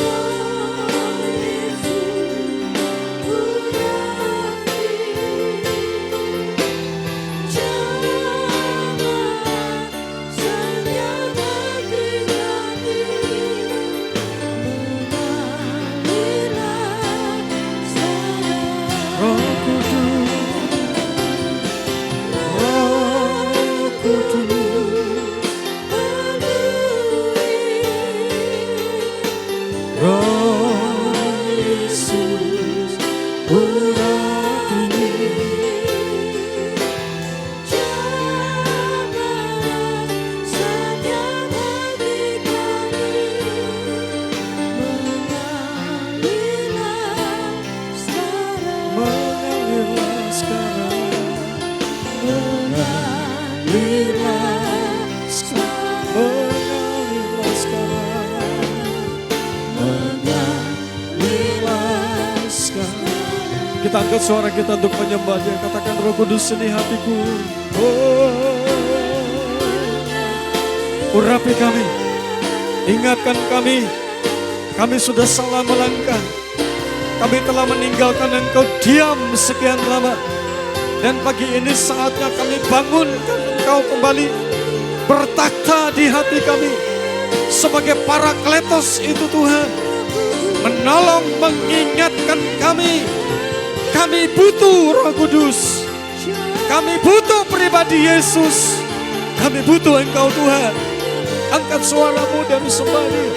Kita angkat suara kita untuk menyembah Dia. Katakan, Roh Kudus, ini hatiku. Urapi kami, ingatkan kami. Kami sudah salah melangkah. Kami telah meninggalkan Engkau diam sekian lama. Dan pagi ini saatnya kami bangunkan Engkau kembali bertakhta di hati kami. Sebagai Parakletos itu Tuhan, menolong, mengingatkan kami. Kami butuh Roh Kudus. Kami butuh pribadi Yesus. Kami butuh Engkau Tuhan. Angkat suaramu dan sembah Dia.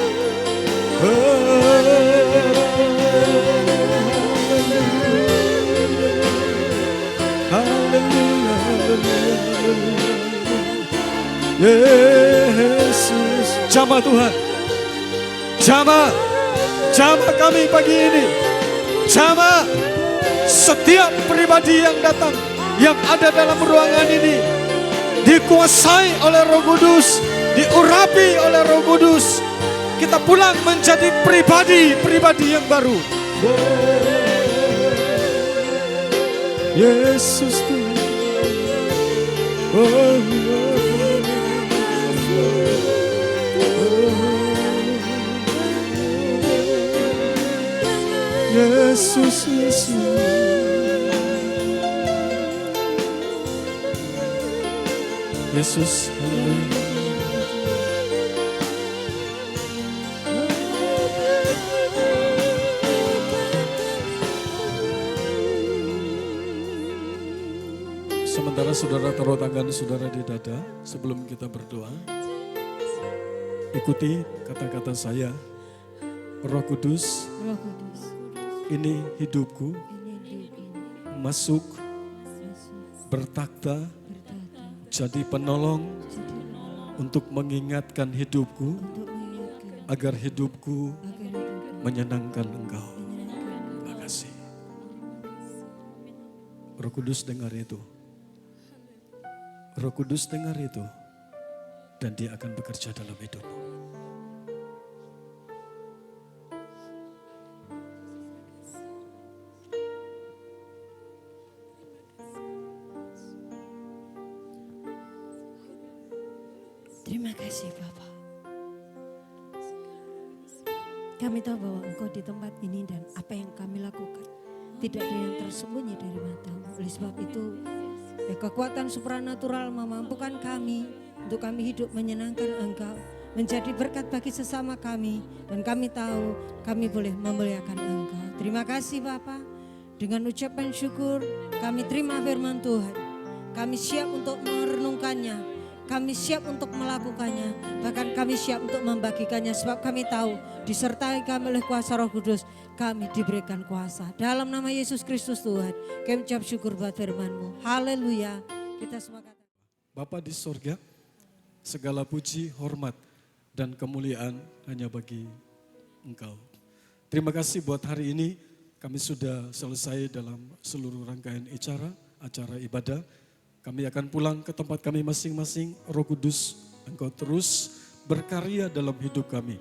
Haleluya, Yesus. Jamah Tuhan. Jamah kami pagi ini. Jamah setiap pribadi yang datang, yang ada dalam ruangan ini, dikuasai oleh Roh Kudus, diurapi oleh Roh Kudus. Kita pulang menjadi pribadi yang baru. Yesus Tuhan. Oh, Yesus, Yesus, haleluya. Sementara saudara taruh tangan saudara di dada sebelum kita berdoa. Ikuti kata-kata saya. Roh Kudus, Roh Kudus, ini hidupku, ini hidupku, masuk, bertakhta, jadi penolong untuk mengingatkan hidupku, untuk mengingatkan agar hidupku agar hidupku menyenangkan Engkau. menyenangkan. Terima kasih. Roh Kudus dengar itu. Roh Kudus dengar itu. Dan dia akan bekerja dalam hidupmu. Terima kasih Bapak. Kami tahu bahwa Engkau di tempat ini dan apa yang kami lakukan tidak ada yang tersembunyi dari matamu. Oleh sebab itu kekuatan supranatural memampukan kami untuk kami hidup menyenangkan Engkau, menjadi berkat bagi sesama kami, dan kami tahu kami boleh memuliakan Engkau. Terima kasih Bapak. Dengan ucapan syukur kami terima firman Tuhan. Kami siap untuk merenungkannya. Kami siap untuk melakukannya, bahkan kami siap untuk membagikannya sebab kami tahu disertai kami oleh kuasa Roh Kudus, kami diberikan kuasa. Dalam nama Yesus Kristus Tuhan, kami ucap syukur buat firman-Mu. Haleluya. Kita semua katakan. Bapa di sorga, segala puji, hormat, dan kemuliaan hanya bagi Engkau. Terima kasih buat hari ini, kami sudah selesai dalam seluruh rangkaian acara ibadah. Kami akan pulang ke tempat kami masing-masing. Roh Kudus, Engkau terus berkarya dalam hidup kami.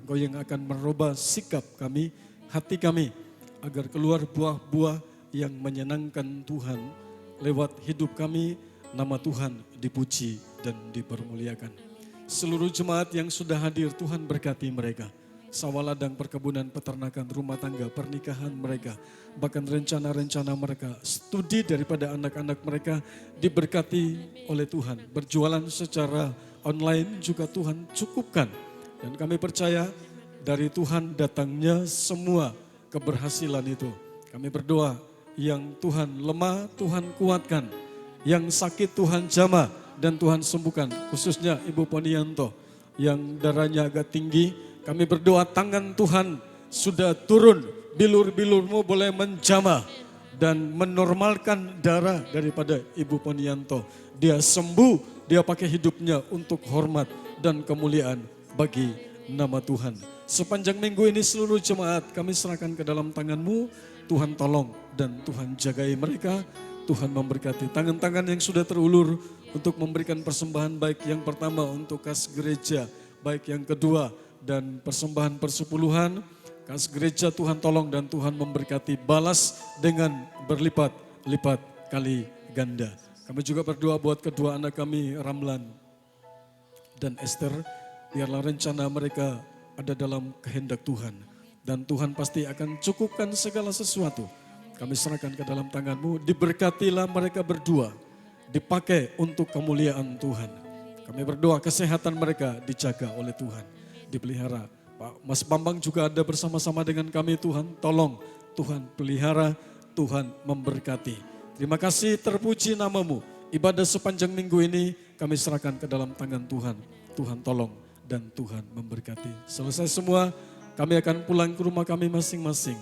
Engkau yang akan merubah sikap kami, hati kami, agar keluar buah-buah yang menyenangkan Tuhan. Lewat hidup kami, nama Tuhan dipuji dan dipermuliakan. Seluruh jemaat yang sudah hadir, Tuhan berkati mereka. Sawah ladang, perkebunan, peternakan, rumah tangga, pernikahan mereka, bahkan rencana-rencana mereka, studi daripada anak-anak mereka diberkati oleh Tuhan. Berjualan secara online juga Tuhan cukupkan. Dan kami percaya dari Tuhan datangnya semua keberhasilan itu. Kami berdoa, yang Tuhan lemah Tuhan kuatkan, yang sakit Tuhan jamah dan Tuhan sembuhkan. Khususnya Ibu Ponianto yang darahnya agak tinggi. Kami berdoa tangan Tuhan sudah turun, bilur-bilurmu boleh menjamah dan menormalkan darah daripada Ibu Ponianto. Dia sembuh, dia pakai hidupnya untuk hormat dan kemuliaan bagi nama Tuhan. Sepanjang minggu ini seluruh jemaat kami serahkan ke dalam tangan-Mu. Tuhan tolong dan Tuhan jagai mereka. Tuhan memberkati tangan-tangan yang sudah terulur untuk memberikan persembahan, baik yang pertama untuk kas gereja, baik yang kedua dan persembahan persepuluhan. Kas gereja Tuhan tolong dan Tuhan memberkati, balas dengan berlipat-lipat kali ganda. Kami juga berdoa buat kedua anak kami, Ramlan dan Esther. Biarlah rencana mereka ada dalam kehendak Tuhan. Dan Tuhan pasti akan cukupkan segala sesuatu. Kami serahkan ke dalam tangan-Mu, diberkatilah mereka berdua, dipakai untuk kemuliaan Tuhan. Kami berdoa kesehatan mereka dijaga oleh Tuhan, dipelihara. Pak Mas Bambang juga ada bersama-sama dengan kami. Tuhan tolong, Tuhan pelihara, Tuhan memberkati. Terima kasih, terpuji nama-Mu. Ibadah sepanjang minggu ini kami serahkan ke dalam tangan Tuhan. Tuhan tolong dan Tuhan memberkati. Selesai semua, kami akan pulang ke rumah kami masing-masing.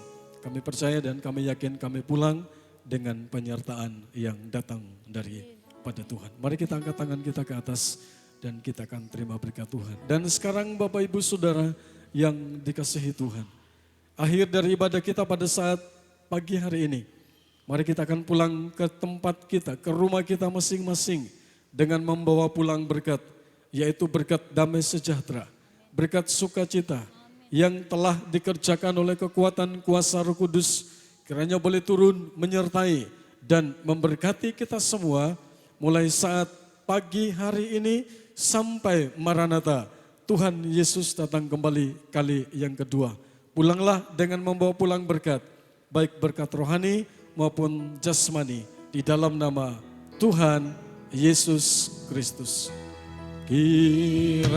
Kami percaya dan kami yakin kami pulang dengan penyertaan yang datang daripada Tuhan. Mari kita angkat tangan kita ke atas dan kita akan terima berkat Tuhan. Dan sekarang Bapak Ibu Saudara yang dikasihi Tuhan, akhir dari ibadah kita pada saat pagi hari ini, mari kita akan pulang ke tempat kita, ke rumah kita masing-masing dengan membawa pulang berkat, yaitu berkat damai sejahtera, berkat sukacita yang telah dikerjakan oleh kekuatan kuasa Roh Kudus, kiranya boleh turun menyertai dan memberkati kita semua mulai saat pagi hari ini sampai Maranatha. Tuhan Yesus datang kembali kali yang kedua. Pulanglah dengan membawa pulang berkat, baik berkat rohani maupun jasmani di dalam nama Tuhan Yesus Kristus. Kiranya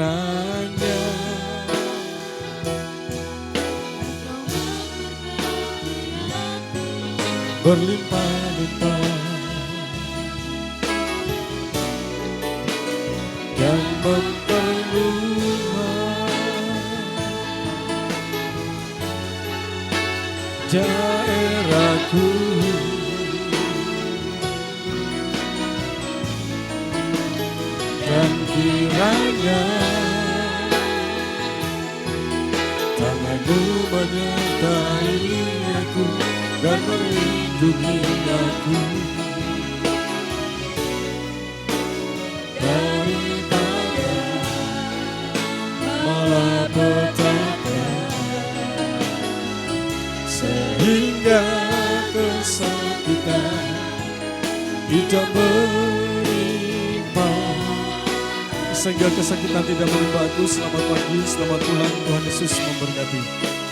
berlimpah-limpah dan memperluas daerahku, dan kiranya tangan-Mu menyertai aku dan melindungi aku daripada malapetaka, sehingga kesakitan tidak menimpa, sehingga kesakitan tidak menimpa aku. Selamat pagi, selamat pulang, Tuhan Yesus memberkati.